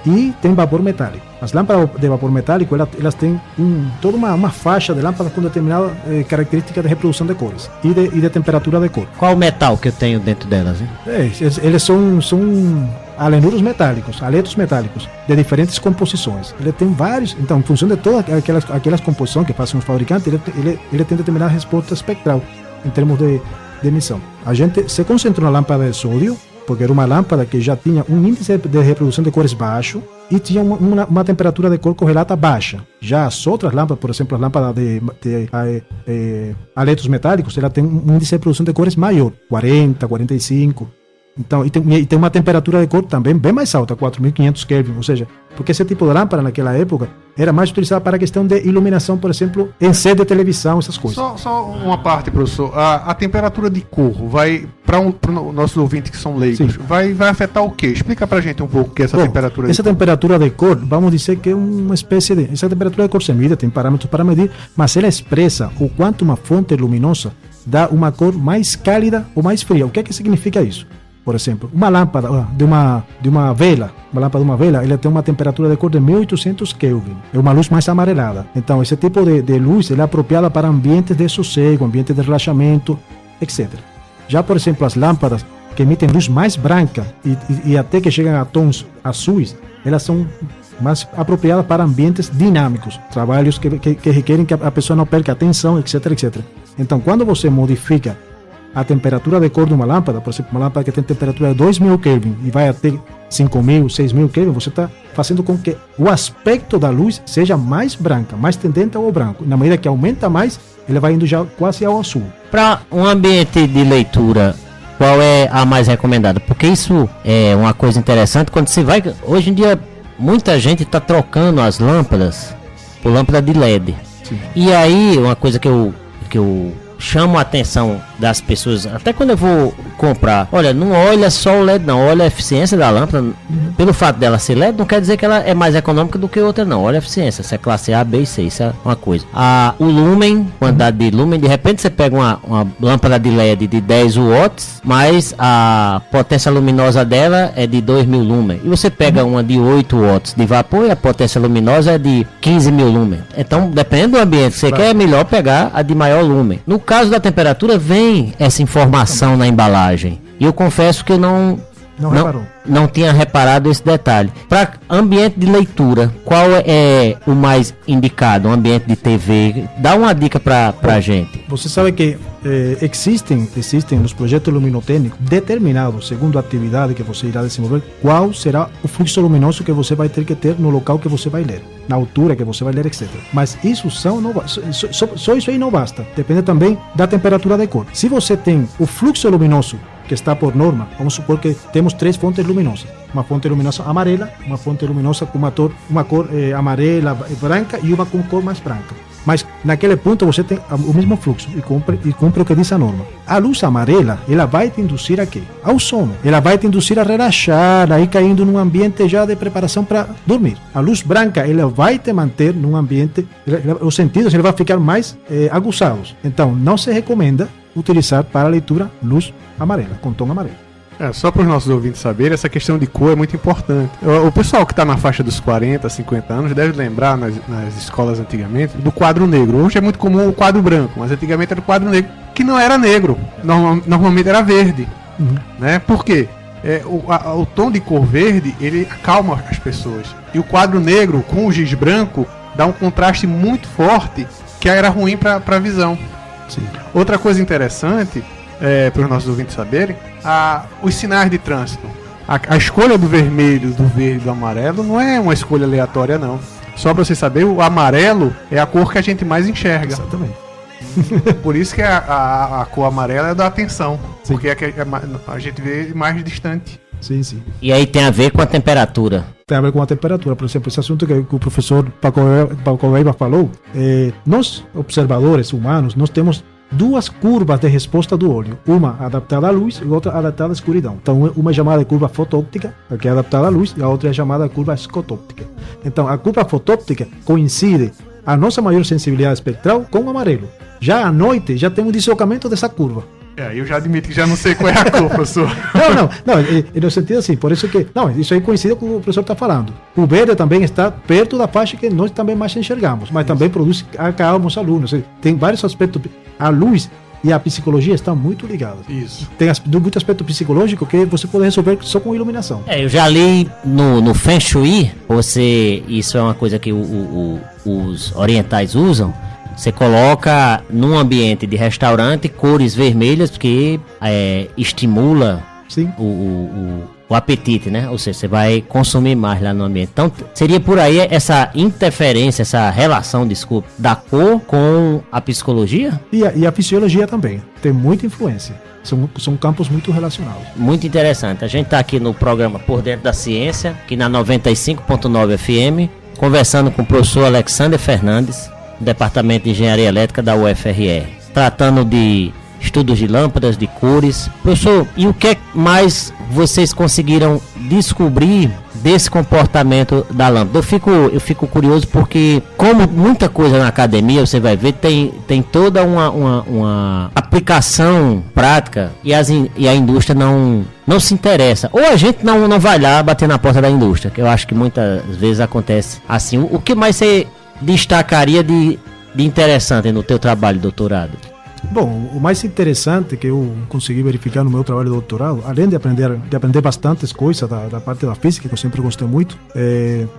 E tem vapor metálico. As lâmpadas de vapor metálico, elas têm toda uma faixa de lâmpadas com determinada característica de reprodução de cores e de temperatura de cor. Qual o metal que eu tenho dentro delas, hein? Eles são alenuros metálicos, aletos metálicos, de diferentes composições. Ele tem vários, então, em função de todas aquelas composições que fazem os fabricantes, ele tem determinada resposta espectral em termos de emissão. A gente se concentrou na lâmpada de sódio, porque era uma lâmpada que já tinha um índice de reprodução de cores baixo e tinha uma temperatura de cor correlata baixa. Já as outras lâmpadas, por exemplo, a lâmpada de aletos metálicos, ela tem um índice de reprodução de cores maior, 40, 45. Então, e tem uma temperatura de cor também bem mais alta, 4.500 Kelvin, ou seja, porque esse tipo de lâmpada naquela época era mais utilizada para a questão de iluminação, por exemplo, em sede de televisão, essas coisas. Só uma parte, professor. A temperatura de cor vai, para nossos ouvintes que são leigos, vai afetar o quê? Explica pra gente um pouco o que é essa temperatura de cor. Essa temperatura de cor, vamos dizer que é uma espécie de... Essa temperatura de cor se mide, tem parâmetros para medir, mas ela expressa o quanto uma fonte luminosa dá uma cor mais cálida ou mais fria. O que é que significa isso? Por exemplo, uma lâmpada de uma vela, ela tem uma temperatura de cor de 1800 Kelvin. É uma luz mais amarelada. Então, esse tipo de luz é apropriada para ambientes de sossego, ambientes de relaxamento, etc. Já, por exemplo, as lâmpadas que emitem luz mais branca e até que chegam a tons azuis, elas são mais apropriadas para ambientes dinâmicos, trabalhos que requerem que a pessoa não perca atenção, etc, etc. Então, quando você modifica a temperatura de cor de uma lâmpada, por exemplo, uma lâmpada que tem temperatura de 2.000 Kelvin e vai até 5.000, 6.000 Kelvin, você está fazendo com que o aspecto da luz seja mais branca, mais tendente ao branco. Na medida que aumenta mais, ele vai indo já quase ao azul. Para um ambiente de leitura, qual é a mais recomendada? Porque isso é uma coisa interessante quando você vai... Hoje em dia, muita gente está trocando as lâmpadas por lâmpada de LED. Sim. E aí, uma coisa que eu chamo a atenção das pessoas, até quando eu vou comprar. Olha, não olha só o LED não, olha a eficiência da lâmpada. Pelo fato dela ser LED, não quer dizer que ela é mais econômica do que outra não. Olha a eficiência, se é classe A, B e C, isso é uma coisa. O lumen, quantidade de lumen, de repente você pega uma lâmpada de LED de 10 watts, mas a potência luminosa dela é de 2.000 lumen. E você pega uma de 8 watts de vapor e a potência luminosa é de 15.000 lumen. Então, dependendo do ambiente que você quer, é melhor pegar a de maior lumen. No caso da temperatura, vem essa informação na embalagem. E eu confesso que eu não tinha reparado esse detalhe. Para ambiente de leitura, qual é o mais indicado? Um ambiente de TV? Dá uma dica para a gente. Você sabe que existem nos projetos luminotécnicos determinados, segundo a atividade que você irá desenvolver, qual será o fluxo luminoso que você vai ter que ter no local que você vai ler, na altura que você vai ler, etc. Mas isso só isso aí não basta. Depende também da temperatura da cor. Se você tem o fluxo luminoso que está por norma, vamos supor que temos 3 fontes luminosas. Uma fonte luminosa amarela, uma fonte luminosa com uma cor amarela, branca e uma com cor mais branca. Mas naquele ponto você tem o mesmo fluxo e cumpre o que diz a norma. A luz amarela, ela vai te induzir a quê? Ao sono. Ela vai te induzir a relaxar, aí caindo num ambiente já de preparação para dormir. A luz branca, ela vai te manter num ambiente, os sentidos ele vai ficar mais aguçados. Então, não se recomenda utilizar para a leitura luz amarela, com tom amarelo. Só para os nossos ouvintes saberem, essa questão de cor é muito importante. O pessoal que está na faixa dos 40, 50 anos deve lembrar nas escolas antigamente do quadro negro. Hoje é muito comum o quadro branco, mas antigamente era o quadro negro, que não era negro, normalmente era verde. Né? Por quê? O tom de cor verde, ele acalma as pessoas. E o quadro negro com o giz branco dá um contraste muito forte que era ruim para a visão. Sim. Outra coisa interessante, para os nossos ouvintes saberem, os sinais de trânsito. A escolha do vermelho, do verde e do amarelo não é uma escolha aleatória, não. Só para você saber, o amarelo é a cor que a gente mais enxerga. Exatamente. Por isso que a cor amarela é da atenção. Sim. Porque a gente vê mais distante. Sim, sim. E aí tem a ver com a temperatura. Tem a ver com a temperatura. Por exemplo, esse assunto que o professor Paco Weber falou, nós, observadores humanos, nós temos 2 curvas de resposta do olho, uma adaptada à luz e outra adaptada à escuridão. Então, uma é chamada de curva fotóptica, que é adaptada à luz, e a outra é chamada de curva escotóptica. Então, a curva fotóptica coincide a nossa maior sensibilidade espectral com o amarelo. Já à noite, já temos deslocamento dessa curva. Eu já admito que já não sei qual é a cor, professor. Não, no sentido assim, por isso que... Não, isso aí coincide com o que o professor está falando. O verde também está perto da faixa que nós também mais enxergamos, mas também produz acalma os alunos. Tem vários aspectos. A luz e a psicologia estão muito ligadas. Isso. Tem muito aspecto psicológico que você pode resolver só com iluminação. Eu já li no Feng Shui, isso é uma coisa que os orientais usam. Você coloca num ambiente de restaurante cores vermelhas porque estimula o apetite, né? Ou seja, você vai consumir mais lá no ambiente. Então, seria por aí essa interferência, essa relação, da cor com a psicologia? E a fisiologia também. Tem muita influência. São campos muito relacionados. Muito interessante. A gente está aqui no programa Por Dentro da Ciência, aqui na 95.9 FM, conversando com o professor Alexander Fernandes, Departamento de Engenharia Elétrica da UFRR, tratando de estudos de lâmpadas, de cores. Professor, e o que mais vocês conseguiram descobrir desse comportamento da lâmpada? Eu fico curioso porque, como muita coisa na academia, você vai ver, tem toda uma aplicação prática e a indústria não se interessa. Ou a gente não vai lá bater na porta da indústria, que eu acho que muitas vezes acontece assim. O que mais você destacaria de interessante no teu trabalho de doutorado? Bom, o mais interessante que eu consegui verificar no meu trabalho de doutorado, além de aprender bastantes coisas da parte da física, que eu sempre gostei muito,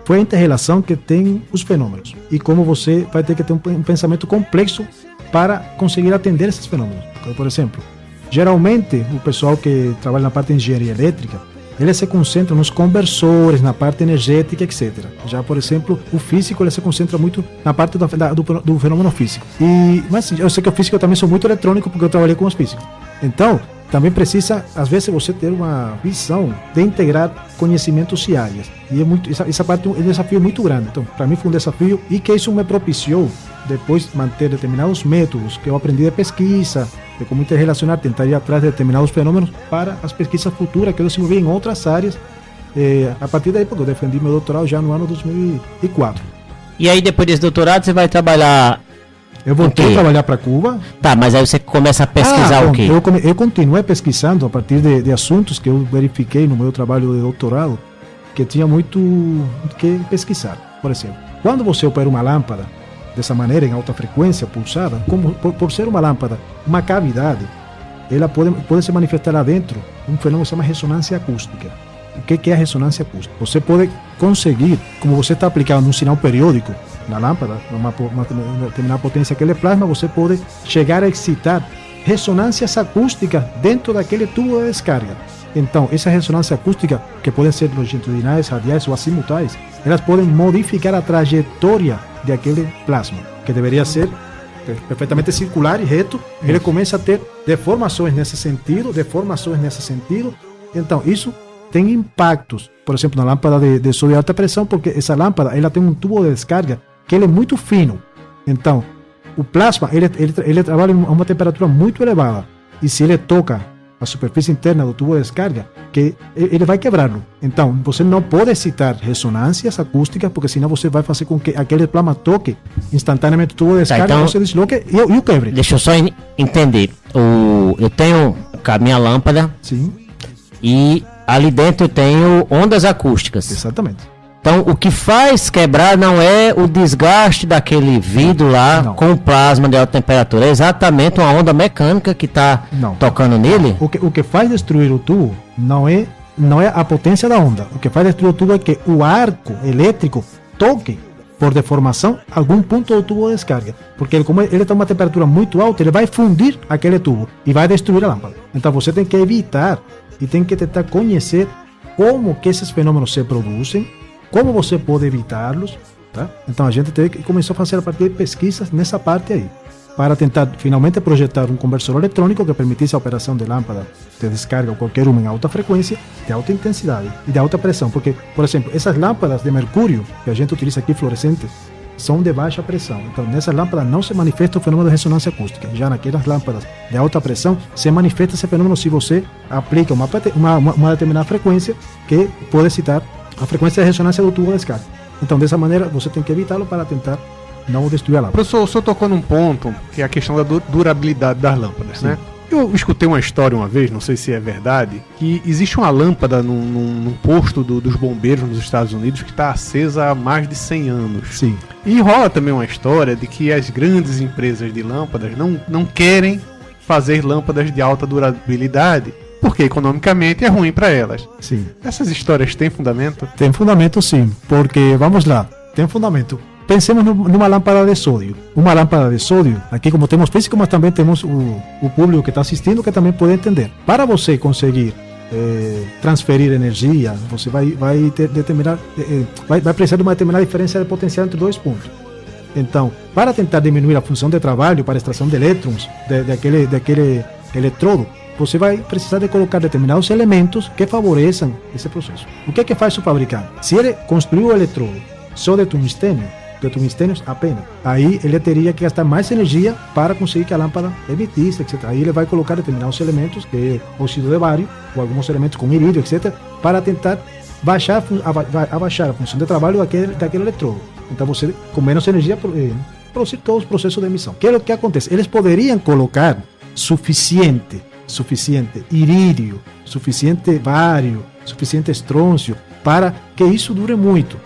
foi a inter-relação que tem os fenômenos e como você vai ter que ter um pensamento complexo para conseguir atender esses fenômenos. Por exemplo, geralmente o pessoal que trabalha na parte de engenharia elétrica, ele se concentra nos conversores, na parte energética, etc. Já, por exemplo, o físico ele se concentra muito na parte do fenômeno físico. Mas eu sei que o físico também sou muito eletrônico porque eu trabalhei com os físicos. Então, também precisa, às vezes, você ter uma visão de integrar conhecimentos e áreas. E essa parte é um desafio muito grande. Então, para mim foi um desafio e que isso me propiciou depois manter determinados métodos que eu aprendi de pesquisa de como interrelacionar, tentar ir atrás de determinados fenômenos para as pesquisas futuras que eu desenvolvi em outras áreas. A partir daí, porque eu defendi meu doutorado já no ano 2004. E aí, depois desse doutorado, você vai trabalhar... Eu voltei a trabalhar para Cuba. Tá, mas aí você começa a pesquisar o quê? Eu continuei pesquisando a partir de assuntos que eu verifiquei no meu trabalho de doutorado, que tinha muito que pesquisar. Por exemplo, quando você opera uma lâmpada dessa maneira, em alta frequência, pulsada, como por ser uma lâmpada, uma cavidade, ela pode se manifestar lá dentro um fenômeno que se chama ressonância acústica. O que é a ressonância acústica? Você pode conseguir, como você está aplicando um sinal periódico na lâmpada, uma determinada potência que ele plasma, você pode chegar a excitar ressonâncias acústicas dentro daquele tubo de descarga. Então, essa ressonância acústica, que podem ser longitudinais, radiais ou azimutais, elas podem modificar a trajetória de aquele plasma, que deveria ser perfeitamente circular e reto. Ele começa a ter deformações nesse sentido. Então, isso tem impactos, por exemplo, na lâmpada de sódio de alta pressão, porque essa lâmpada ela tem um tubo de descarga que ele é muito fino. Então, o plasma ele trabalha a uma temperatura muito elevada, e se ele toca a superfície interna do tubo de descarga, que ele vai quebrá-lo. Então, você não pode excitar ressonâncias acústicas, porque senão você vai fazer com que aquele plasma toque instantaneamente o tubo de descarga, então, você desloque e o quebre. Deixa eu só entender. Eu tenho a minha lâmpada. Sim. E ali dentro eu tenho ondas acústicas. Exatamente. Então, o que faz quebrar não é o desgaste daquele vidro lá com o plasma de alta temperatura, é exatamente uma onda mecânica que está tocando nele. O que faz destruir o tubo não é a potência da onda. O que faz destruir o tubo é que o arco elétrico toque por deformação algum ponto do tubo de descarga, porque como ele está a uma temperatura muito alta, ele vai fundir aquele tubo e vai destruir a lâmpada. Então você tem que evitar e tem que tentar conhecer como que esses fenômenos se produzem, como você pode evitá-los, tá? Então a gente teve que começar a fazer a partir de pesquisas nessa parte aí, para tentar finalmente projetar um conversor eletrônico que permitisse a operação de lâmpada de descarga ou qualquer uma em alta frequência, de alta intensidade e de alta pressão, porque, por exemplo, essas lâmpadas de mercúrio que a gente utiliza aqui, fluorescentes, são de baixa pressão. Então, nessas lâmpadas não se manifesta o fenômeno de ressonância acústica. Já naquelas lâmpadas de alta pressão, se manifesta esse fenômeno se você aplica uma determinada frequência que pode excitar a frequência de ressonância do tubo de descarga. Então, dessa maneira, você tem que evitá-lo para tentar não destruir a lâmpada. Professor, o senhor tocou num ponto que é a questão da durabilidade das lâmpadas, né? Eu escutei uma história uma vez, não sei se é verdade, que existe uma lâmpada num posto dos bombeiros nos Estados Unidos que está acesa há mais de 100 anos. Sim. E rola também uma história de que as grandes empresas de lâmpadas não querem fazer lâmpadas de alta durabilidade, porque economicamente é ruim para elas. Sim. Essas histórias têm fundamento? Tem fundamento, sim, porque, vamos lá, tem fundamento. Pensemos numa lâmpada de sódio. Uma lâmpada de sódio, aqui como temos físico, mas também temos o público que está assistindo que também pode entender. Para você conseguir transferir energia, você vai precisar de uma determinada diferença de potencial entre dois pontos. Então, para tentar diminuir a função de trabalho para a extração de elétrons daquele eletrodo, você vai precisar de colocar determinados elementos que favoreçam esse processo. O que faz o fabricante? Se ele construiu o eletrodo só de tungstênio apenas, aí ele teria que gastar mais energia para conseguir que a lâmpada emitisse, etc. Aí ele vai colocar determinados elementos, que é óxido de bário, ou alguns elementos com irídio, etc., para tentar abaixar a função de trabalho daquele eletrodo. Então você, com menos energia, produzir todos os processos de emissão. Que é o que acontece? Eles poderiam colocar suficiente irídio, suficiente bário, suficiente estrôncio, para que isso dure muito.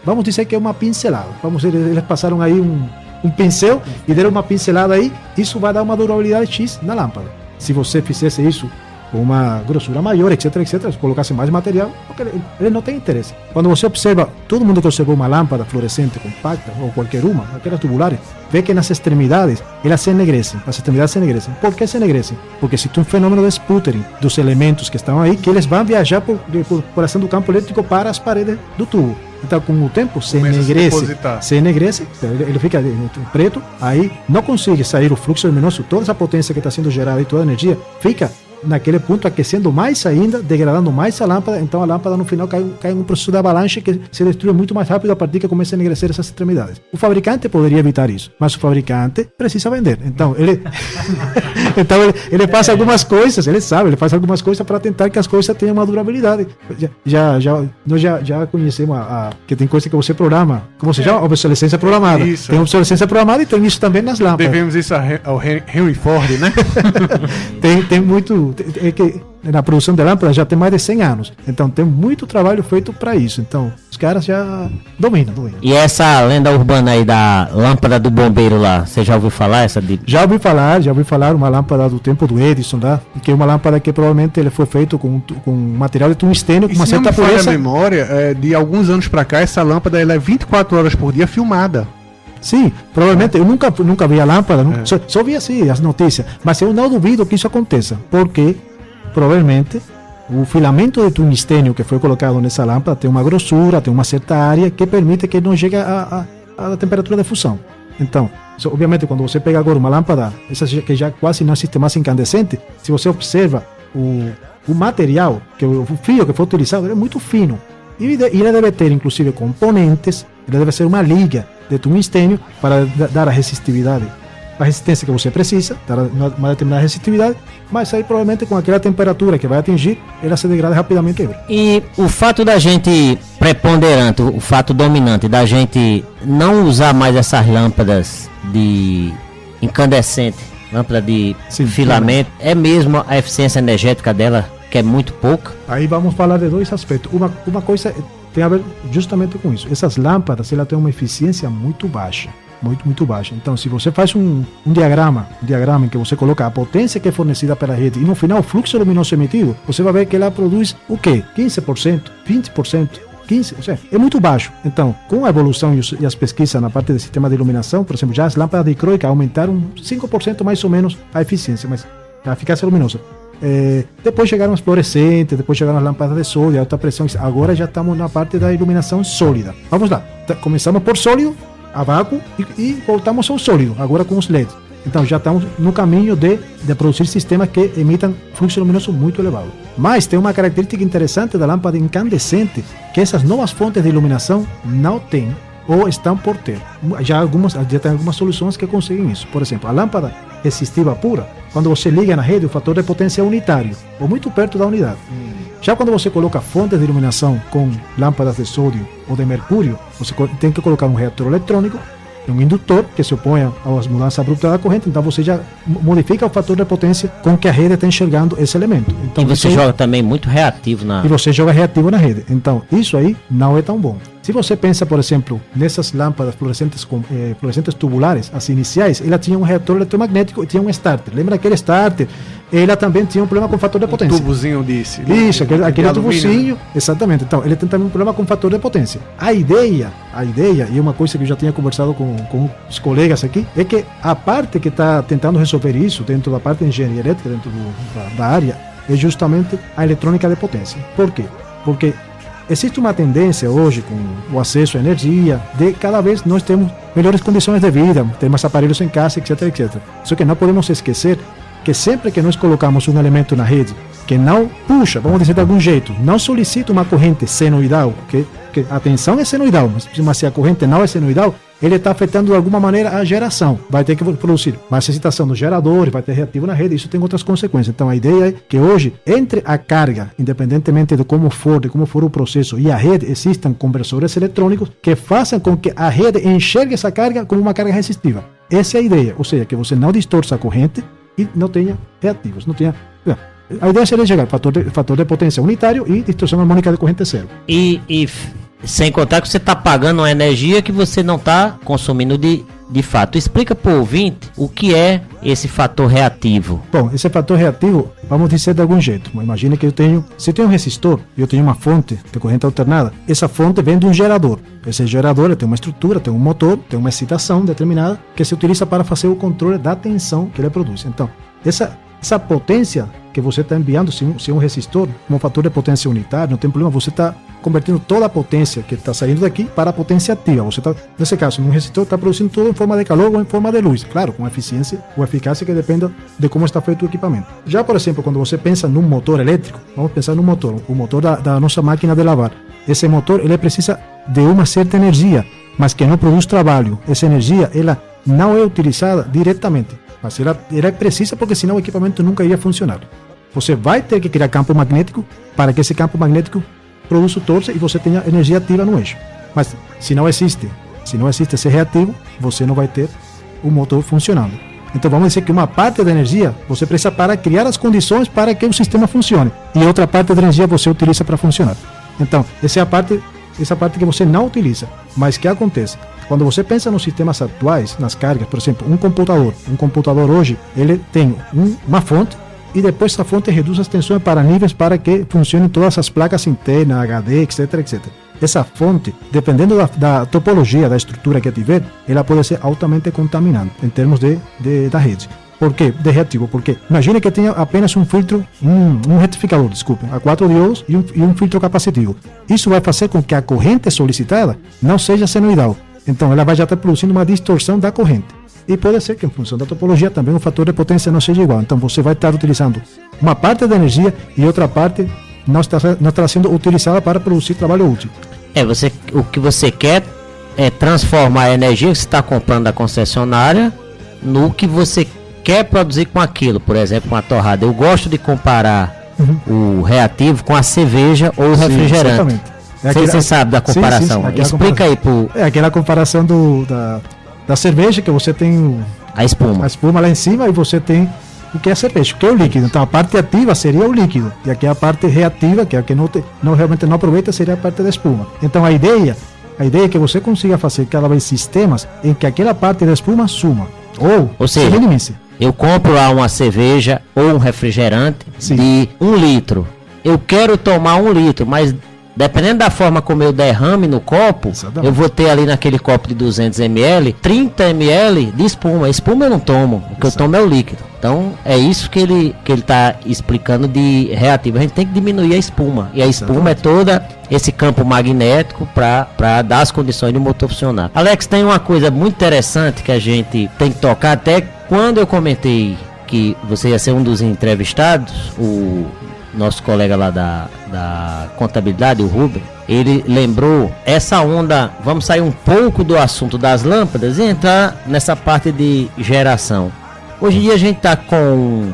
Vamos dizer que é uma pincelada. Eles passaram aí um pincel e deram uma pincelada aí. Isso vai dar uma durabilidade X na lâmpada. Se você fizesse isso com uma grossura maior, etc, colocasse mais material, porque ele não tem interesse. Quando você observa, todo mundo que observou uma lâmpada fluorescente compacta, ou qualquer uma, aquelas tubulares, vê que nas extremidades elas se enegrecem. As extremidades se enegrecem. Por que se enegrecem? Porque existe um fenômeno de sputtering dos elementos que estão aí, que eles vão viajar por ação do campo elétrico para as paredes do tubo. Então, com o tempo, se enegrece, ele fica preto, aí não consegue sair o fluxo luminoso, toda essa potência que está sendo gerada e toda a energia fica naquele ponto, aquecendo mais ainda, degradando mais a lâmpada, então a lâmpada no final cai em um processo de avalanche que se destrui muito mais rápido a partir que começa a enegrecer essas extremidades. O fabricante poderia evitar isso, mas o fabricante precisa vender. Então ele faz algumas coisas, ele faz algumas coisas para tentar que as coisas tenham uma durabilidade. Nós já conhecemos que tem coisa que você programa, como se chama? Obsolescência programada. Isso. Tem obsolescência programada e tem isso também nas lâmpadas. Devemos isso ao Henry Ford, né? tem muito. É que na produção de lâmpadas já tem mais de 100 anos. Então tem muito trabalho feito para isso. Então os caras já dominam. E essa lenda urbana aí da lâmpada do bombeiro lá, você já ouviu falar essa de... Já ouvi falar uma lâmpada do tempo do Edison lá, que é uma lâmpada que provavelmente ele foi feito com material de tungstênio com uma certa pureza. Se não me falha a memória, de alguns anos para cá, essa lâmpada ela é 24 horas por dia filmada. Sim, provavelmente. Eu nunca vi a lâmpada, só vi assim as notícias, mas eu não duvido que isso aconteça, porque provavelmente o filamento de tungstênio que foi colocado nessa lâmpada tem uma grossura, tem uma certa área que permite que não chegue a temperatura de fusão. Então, obviamente, quando você pega agora uma lâmpada, essa que já quase não existe mais incandescente, se você observa o material, que o fio que foi utilizado, ele é muito fino. E ele deve ter, inclusive, componentes, ele deve ser uma liga de tungstênio para dar a resistividade, a resistência que você precisa, dar uma determinada resistividade, mas aí provavelmente com aquela temperatura que vai atingir, ela se degrada rapidamente. E o fato da gente preponderante, o fato dominante da gente não usar mais essas lâmpadas de incandescente, lâmpada de filamento, é mesmo a eficiência energética dela, que é muito pouca? Aí vamos falar de dois aspectos. Uma coisa tem a ver justamente com isso. Essas lâmpadas, ela tem uma eficiência muito baixa. Muito baixa. Então, se você faz um diagrama em que você coloca a potência que é fornecida pela rede e no final o fluxo luminoso emitido, você vai ver que ela produz o quê? 15%, 20%, 15%, ou seja, é muito baixo. Então, com a evolução e as pesquisas na parte do sistema de iluminação, por exemplo, já as lâmpadas dicróicas aumentaram 5% mais ou menos a eficiência, mas a eficácia luminosa. Depois chegaram as fluorescentes, depois chegaram as lâmpadas de sódio, alta pressão. Agora já estamos na parte da iluminação sólida. Vamos lá, começamos por sólido, a vácuo e voltamos ao sólido, agora com os LEDs. Então já estamos no caminho de produzir sistemas que emitam fluxo luminoso muito elevado. Mas tem uma característica interessante da lâmpada incandescente, que essas novas fontes de iluminação não têm ou estão por ter. Já tem algumas soluções que conseguem isso. Por exemplo, a lâmpada resistiva pura, quando você liga na rede, o fator de potência é unitário, ou muito perto da unidade. Já quando você coloca fontes de iluminação com lâmpadas de sódio ou de mercúrio, você tem que colocar um reator eletrônico, um indutor que se opõe às mudanças abruptas da corrente, então você já modifica o fator de potência com que a rede está enxergando esse elemento. Então, e você joga também muito reativo E você joga reativo na rede. Então, isso aí não é tão bom. Se você pensa, por exemplo, nessas lâmpadas fluorescentes tubulares, as iniciais, ela tinha um reator eletromagnético e tinha um starter. Lembra aquele starter? Ela também tinha um problema com o fator de potência. Tubozinho desse. Isso, aquele tubozinho. Exatamente. Então, ele tem também um problema com o fator de potência. A ideia, e uma coisa que eu já tinha conversado com os colegas aqui, é que a parte que está tentando resolver isso, dentro da parte de engenharia elétrica, dentro da área, é justamente a eletrônica de potência. Por quê? Porque existe uma tendência hoje, com o acesso à energia, de cada vez nós temos melhores condições de vida, temos aparelhos em casa, etc, etc. Só que não podemos esquecer que sempre que nós colocamos um elemento na rede que não puxa, vamos dizer de algum jeito, não solicita uma corrente senoidal, que a tensão é senoidal, mas se a corrente não é senoidal, ele está afetando de alguma maneira a geração. Vai ter que produzir mais excitação no gerador, vai ter reativo na rede, isso tem outras consequências. Então a ideia é que hoje, entre a carga, independentemente de como for o processo, e a rede, existam conversores eletrônicos que façam com que a rede enxergue essa carga como uma carga resistiva. Essa é a ideia, ou seja, que você não distorça a corrente e não tenha reativos, não tenha... A ideia seria chegar ao fator de potência unitário e distorção harmônica de corrente zero. E sem contar que você está pagando uma energia que você não está consumindo de fato. Explica para o ouvinte o que é esse fator reativo. Bom, esse fator reativo, vamos dizer de algum jeito. Imagina que se eu tenho um resistor e eu tenho uma fonte de corrente alternada, essa fonte vem de um gerador. Esse gerador tem uma estrutura, tem um motor, tem uma excitação determinada que se utiliza para fazer o controle da tensão que ele produz. Então, essa potência que você está enviando, se um resistor, um fator de potência unitário, não tem problema, você está convertendo toda a potência que está saindo daqui para a potência ativa. Você está, nesse caso, num resistor está produzindo tudo em forma de calor ou em forma de luz, claro, com eficiência ou eficácia que dependa de como está feito o equipamento. Já, por exemplo, quando você pensa num motor elétrico, vamos pensar num motor, o motor da nossa máquina de lavar. Esse motor, ele precisa de uma certa energia, mas que não produz trabalho. Essa energia, ela não é utilizada diretamente, mas ela é precisa porque senão o equipamento nunca iria funcionar. Você vai ter que criar campo magnético para que esse campo magnético produza torque e você tenha energia ativa no eixo. Mas se não existe esse reativo, você não vai ter o motor funcionando. Então vamos dizer que uma parte da energia você precisa para criar as condições para que o sistema funcione e outra parte da energia você utiliza para funcionar. Então essa é a parte que você não utiliza. Mas o que acontece? Quando você pensa nos sistemas atuais, nas cargas, por exemplo, um computador hoje, ele tem uma fonte e depois essa fonte reduz as tensões para níveis para que funcionem todas as placas internas, HD, etc, etc. Essa fonte, dependendo da topologia, da estrutura que tiver, ela pode ser altamente contaminante em termos da rede. Por quê? De reativo. Porque imagine que tenha apenas um filtro, um retificador, desculpe, a 4 diodos e um filtro capacitivo. Isso vai fazer com que a corrente solicitada não seja senoidal. Então ela vai já estar produzindo uma distorção da corrente. E pode ser que, em função da topologia, também o fator de potência não seja igual. Então você vai estar utilizando uma parte da energia e outra parte não está sendo utilizada para produzir trabalho útil. O que você quer é transformar a energia que você está comprando da concessionária no que você quer produzir com aquilo. Por exemplo, com a torrada. Eu gosto de comparar o reativo com a cerveja ou o refrigerante. Você sabe da comparação. Sim, explica aí pro... É aquela comparação da cerveja, que você tem a espuma lá em cima e você tem o que é a cerveja, o que é o líquido. Então a parte ativa seria o líquido e aqui a parte reativa, que é a que realmente não aproveita, seria a parte da espuma. Então a ideia é que você consiga fazer cada vez sistemas em que aquela parte da espuma suma ou seja, se minimize. Eu compro lá uma cerveja ou um refrigerante de 1 litro. Eu quero tomar 1 litro, mas dependendo da forma como eu derrame no copo, exatamente, eu vou ter ali naquele copo de 200 ml, 30 ml de espuma. Espuma eu não tomo, o que eu tomo é o líquido. Então é isso que ele está explicando de reativo. A gente tem que diminuir a espuma. E a espuma é toda esse campo magnético para dar as condições de o motor funcionar. Alex, tem uma coisa muito interessante que a gente tem que tocar. Até quando eu comentei que você ia ser um dos entrevistados, o nosso colega lá da contabilidade, o Rubem, ele lembrou essa onda. Vamos sair um pouco do assunto das lâmpadas e entrar nessa parte de geração. Hoje em dia a gente está com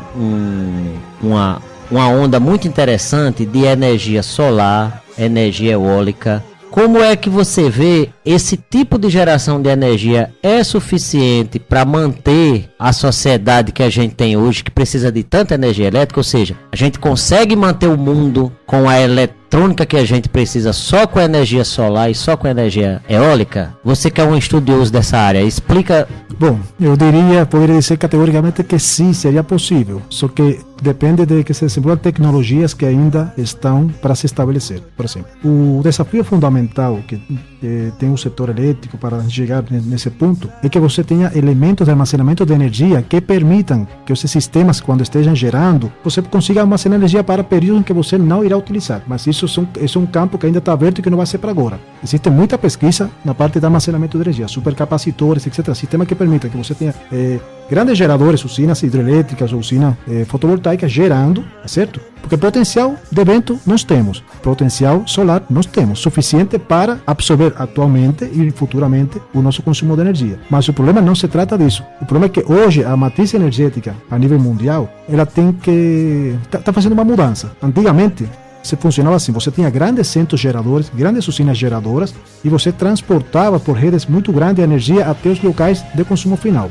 uma onda muito interessante de energia solar, energia eólica. Como é que você vê esse tipo de geração de energia é suficiente para manter a sociedade que a gente tem hoje, que precisa de tanta energia elétrica? Ou seja, a gente consegue manter o mundo com a eletrônica que a gente precisa só com a energia solar e só com a energia eólica? Você que é um estudioso dessa área, explica. Bom, eu poderia dizer categoricamente que sim, seria possível, só que depende de que se desenvolvam tecnologias que ainda estão para se estabelecer. Por exemplo, o desafio fundamental que tem o setor elétrico para chegar nesse ponto é que você tenha elementos de armazenamento de energia que permitam que esses sistemas, quando estejam gerando, você consiga armazenar energia para períodos em que você não irá utilizar. Mas isso é um campo que ainda está aberto e que não vai ser para agora. Existe muita pesquisa na parte de armazenamento de energia, supercapacitores, etc. Sistemas que permitam que você tenha grandes geradores, usinas hidrelétricas, usinas fotovoltaicas gerando, certo? Porque potencial de vento nós temos, potencial solar nós temos, suficiente para absorver atualmente e futuramente o nosso consumo de energia. Mas o problema não se trata disso. O problema é que hoje a matriz energética a nível mundial, ela tem que está fazendo uma mudança. Antigamente se funcionava assim, você tinha grandes centros geradores, grandes usinas geradoras e você transportava por redes muito grandes a energia até os locais de consumo final.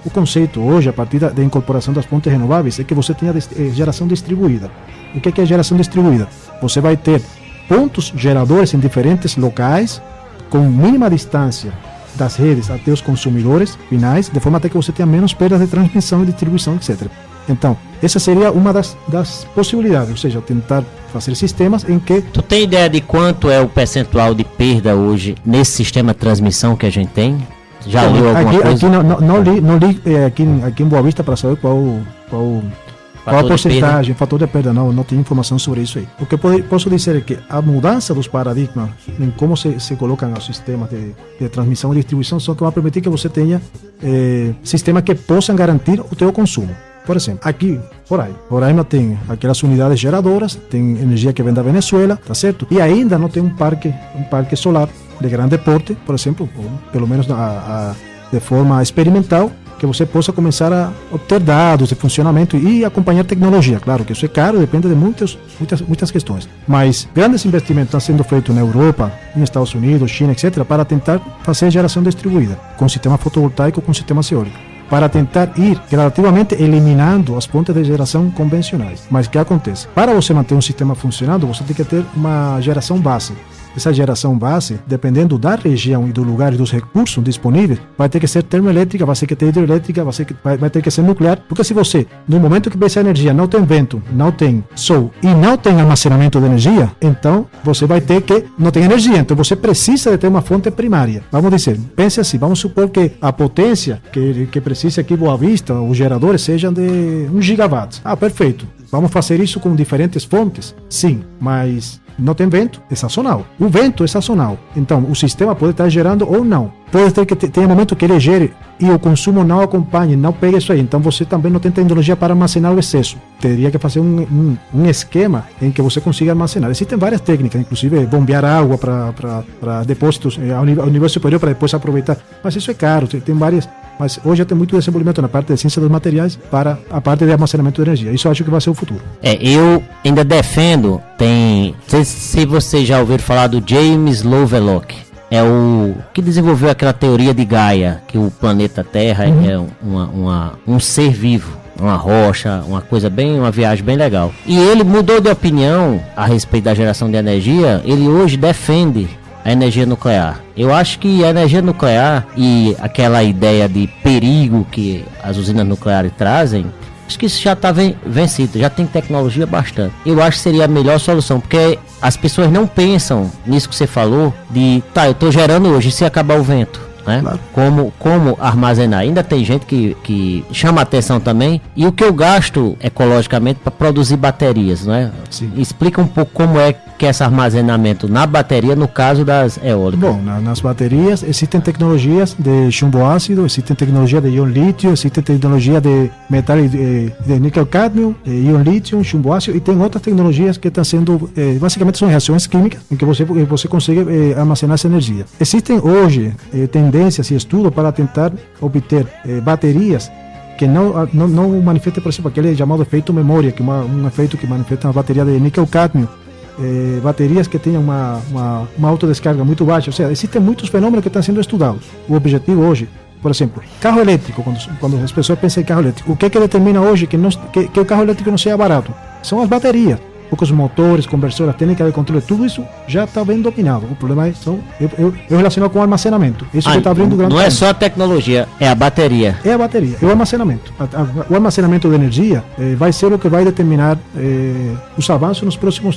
O conceito hoje, a partir da incorporação das fontes renováveis, é que você tenha geração distribuída. O que é geração distribuída? Você vai ter pontos geradores em diferentes locais, com mínima distância das redes até os consumidores finais, de forma até que você tenha menos perdas de transmissão e distribuição, etc. Então, essa seria uma das possibilidades, ou seja, tentar fazer sistemas em que... Tu tem ideia de quanto é o percentual de perda hoje nesse sistema de transmissão que a gente tem? Já leu alguma coisa? Aqui não li aqui em Boa Vista para saber qual Qual a porcentagem, fator de perda, não tenho informação sobre isso aí. O que posso dizer é que a mudança dos paradigmas em como se colocam os sistemas de transmissão e distribuição são que vão permitir que você tenha sistemas que possam garantir o teu consumo. Por exemplo, aqui, Roraima tem aquelas unidades geradoras, tem energia que vem da Venezuela, tá certo? E ainda não tem um parque solar de grande porte, por exemplo, ou pelo menos de forma experimental, que você possa começar a obter dados de funcionamento e acompanhar tecnologia. Claro que isso é caro, depende de muitas questões. Mas grandes investimentos estão sendo feitos na Europa, nos Estados Unidos, China, etc., para tentar fazer geração distribuída, com sistema fotovoltaico, com sistema eólico, para tentar ir gradativamente eliminando as fontes de geração convencionais. Mas o que acontece? Para você manter um sistema funcionando, você tem que ter uma geração base. Essa geração base, dependendo da região e do lugar e dos recursos disponíveis, vai ter que ser termoelétrica, vai ter que ter hidrelétrica, vai ter que ser nuclear, porque se você, no momento que essa energia não tem vento, não tem sol e não tem armazenamento de energia, então você vai ter que não tem energia, então você precisa de ter uma fonte primária. Vamos dizer, pense assim, vamos supor que a potência que precisa aqui Boa Vista, os geradores sejam de 1 gigawatt. Ah, perfeito. Vamos fazer isso com diferentes fontes? Sim, mas não tem vento, é sazonal. O vento é sazonal. Então, o sistema pode estar gerando ou não. Pode ter que tenha momento que ele gere e o consumo não acompanhe, não pegue isso aí. Então, você também não tem tecnologia para armazenar o excesso. Teria que fazer um esquema em que você consiga armazenar. Existem várias técnicas, inclusive bombear água para depósitos ao nível superior para depois aproveitar. Mas isso é caro, tem várias. Mas hoje já tem muito desenvolvimento na parte de ciência dos materiais para a parte de armazenamento de energia. Isso eu acho que vai ser o futuro. Eu ainda defendo, não sei se vocês já ouviram falar do James Lovelock. É o que desenvolveu aquela teoria de Gaia, que o planeta Terra é um ser vivo, uma rocha, uma viagem bem legal. E ele mudou de opinião a respeito da geração de energia. Ele hoje defende a energia nuclear. Eu acho que a energia nuclear e aquela ideia de perigo que as usinas nucleares trazem, acho que isso já está vencido, já tem tecnologia bastante. Eu acho que seria a melhor solução, porque as pessoas não pensam nisso que você falou, eu estou gerando hoje, e se acabar o vento? Né? Claro. Como armazenar. Ainda tem gente que chama atenção também. E o que eu gasto ecologicamente para produzir baterias, né? Sim. Explica um pouco como é que esse armazenamento na bateria, no caso das eólicas. Bom, nas baterias existem tecnologias de chumbo ácido, existem tecnologia de íon lítio, existe tecnologia de metal de níquel cadmio, íon lítio, chumbo ácido, e tem outras tecnologias que estão sendo, basicamente são reações químicas em que você consegue armazenar essa energia. Existem hoje tendências e estudos para tentar obter baterias que não manifestem, por exemplo, aquele chamado efeito memória, que é um efeito que manifesta na bateria de níquel cadmio, baterias que tenham uma autodescarga muito baixa. Ou seja, existem muitos fenômenos que estão sendo estudados. O objetivo hoje, por exemplo, carro elétrico, quando as pessoas pensam em carro elétrico, o que determina hoje que o carro elétrico não seja barato? São as baterias. Porque os motores, conversores, técnica de controle, tudo isso já está bem dominado. O problema é eu relaciono com o armazenamento. Isso que está abrindo grande. Não é só a tecnologia, é a bateria. É a bateria, é o armazenamento. O armazenamento de energia vai ser o que vai determinar os avanços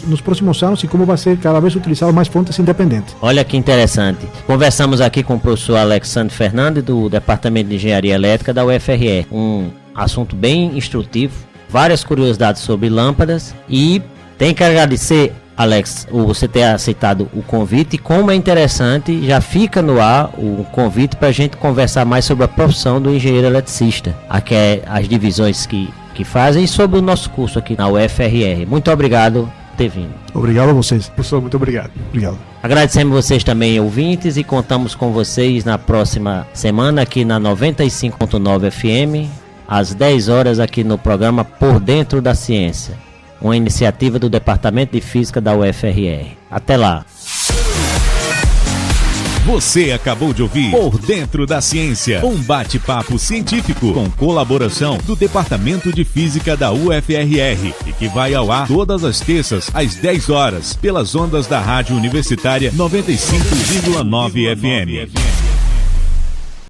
nos próximos anos e como vai ser cada vez utilizado mais fontes independentes. Olha que interessante. Conversamos aqui com o professor Alexandre Fernandes, do Departamento de Engenharia Elétrica da UFRR. Um assunto bem instrutivo, várias curiosidades sobre lâmpadas e tem que agradecer, Alex, você ter aceitado o convite. Como é interessante, já fica no ar o convite para a gente conversar mais sobre a profissão do engenheiro eletricista, aqui as divisões que fazem, e sobre o nosso curso aqui na UFRR. Muito obrigado por ter vindo. Obrigado a vocês. Professor, muito obrigado. Obrigado. Agradecemos vocês também, ouvintes, e contamos com vocês na próxima semana aqui na 95.9 FM, às 10 horas aqui no programa Por Dentro da Ciência, uma iniciativa do Departamento de Física da UFRR. Até lá. Você acabou de ouvir Por Dentro da Ciência, um bate-papo científico com colaboração do Departamento de Física da UFRR e que vai ao ar todas as terças às 10 horas pelas ondas da Rádio Universitária 95,9 FM.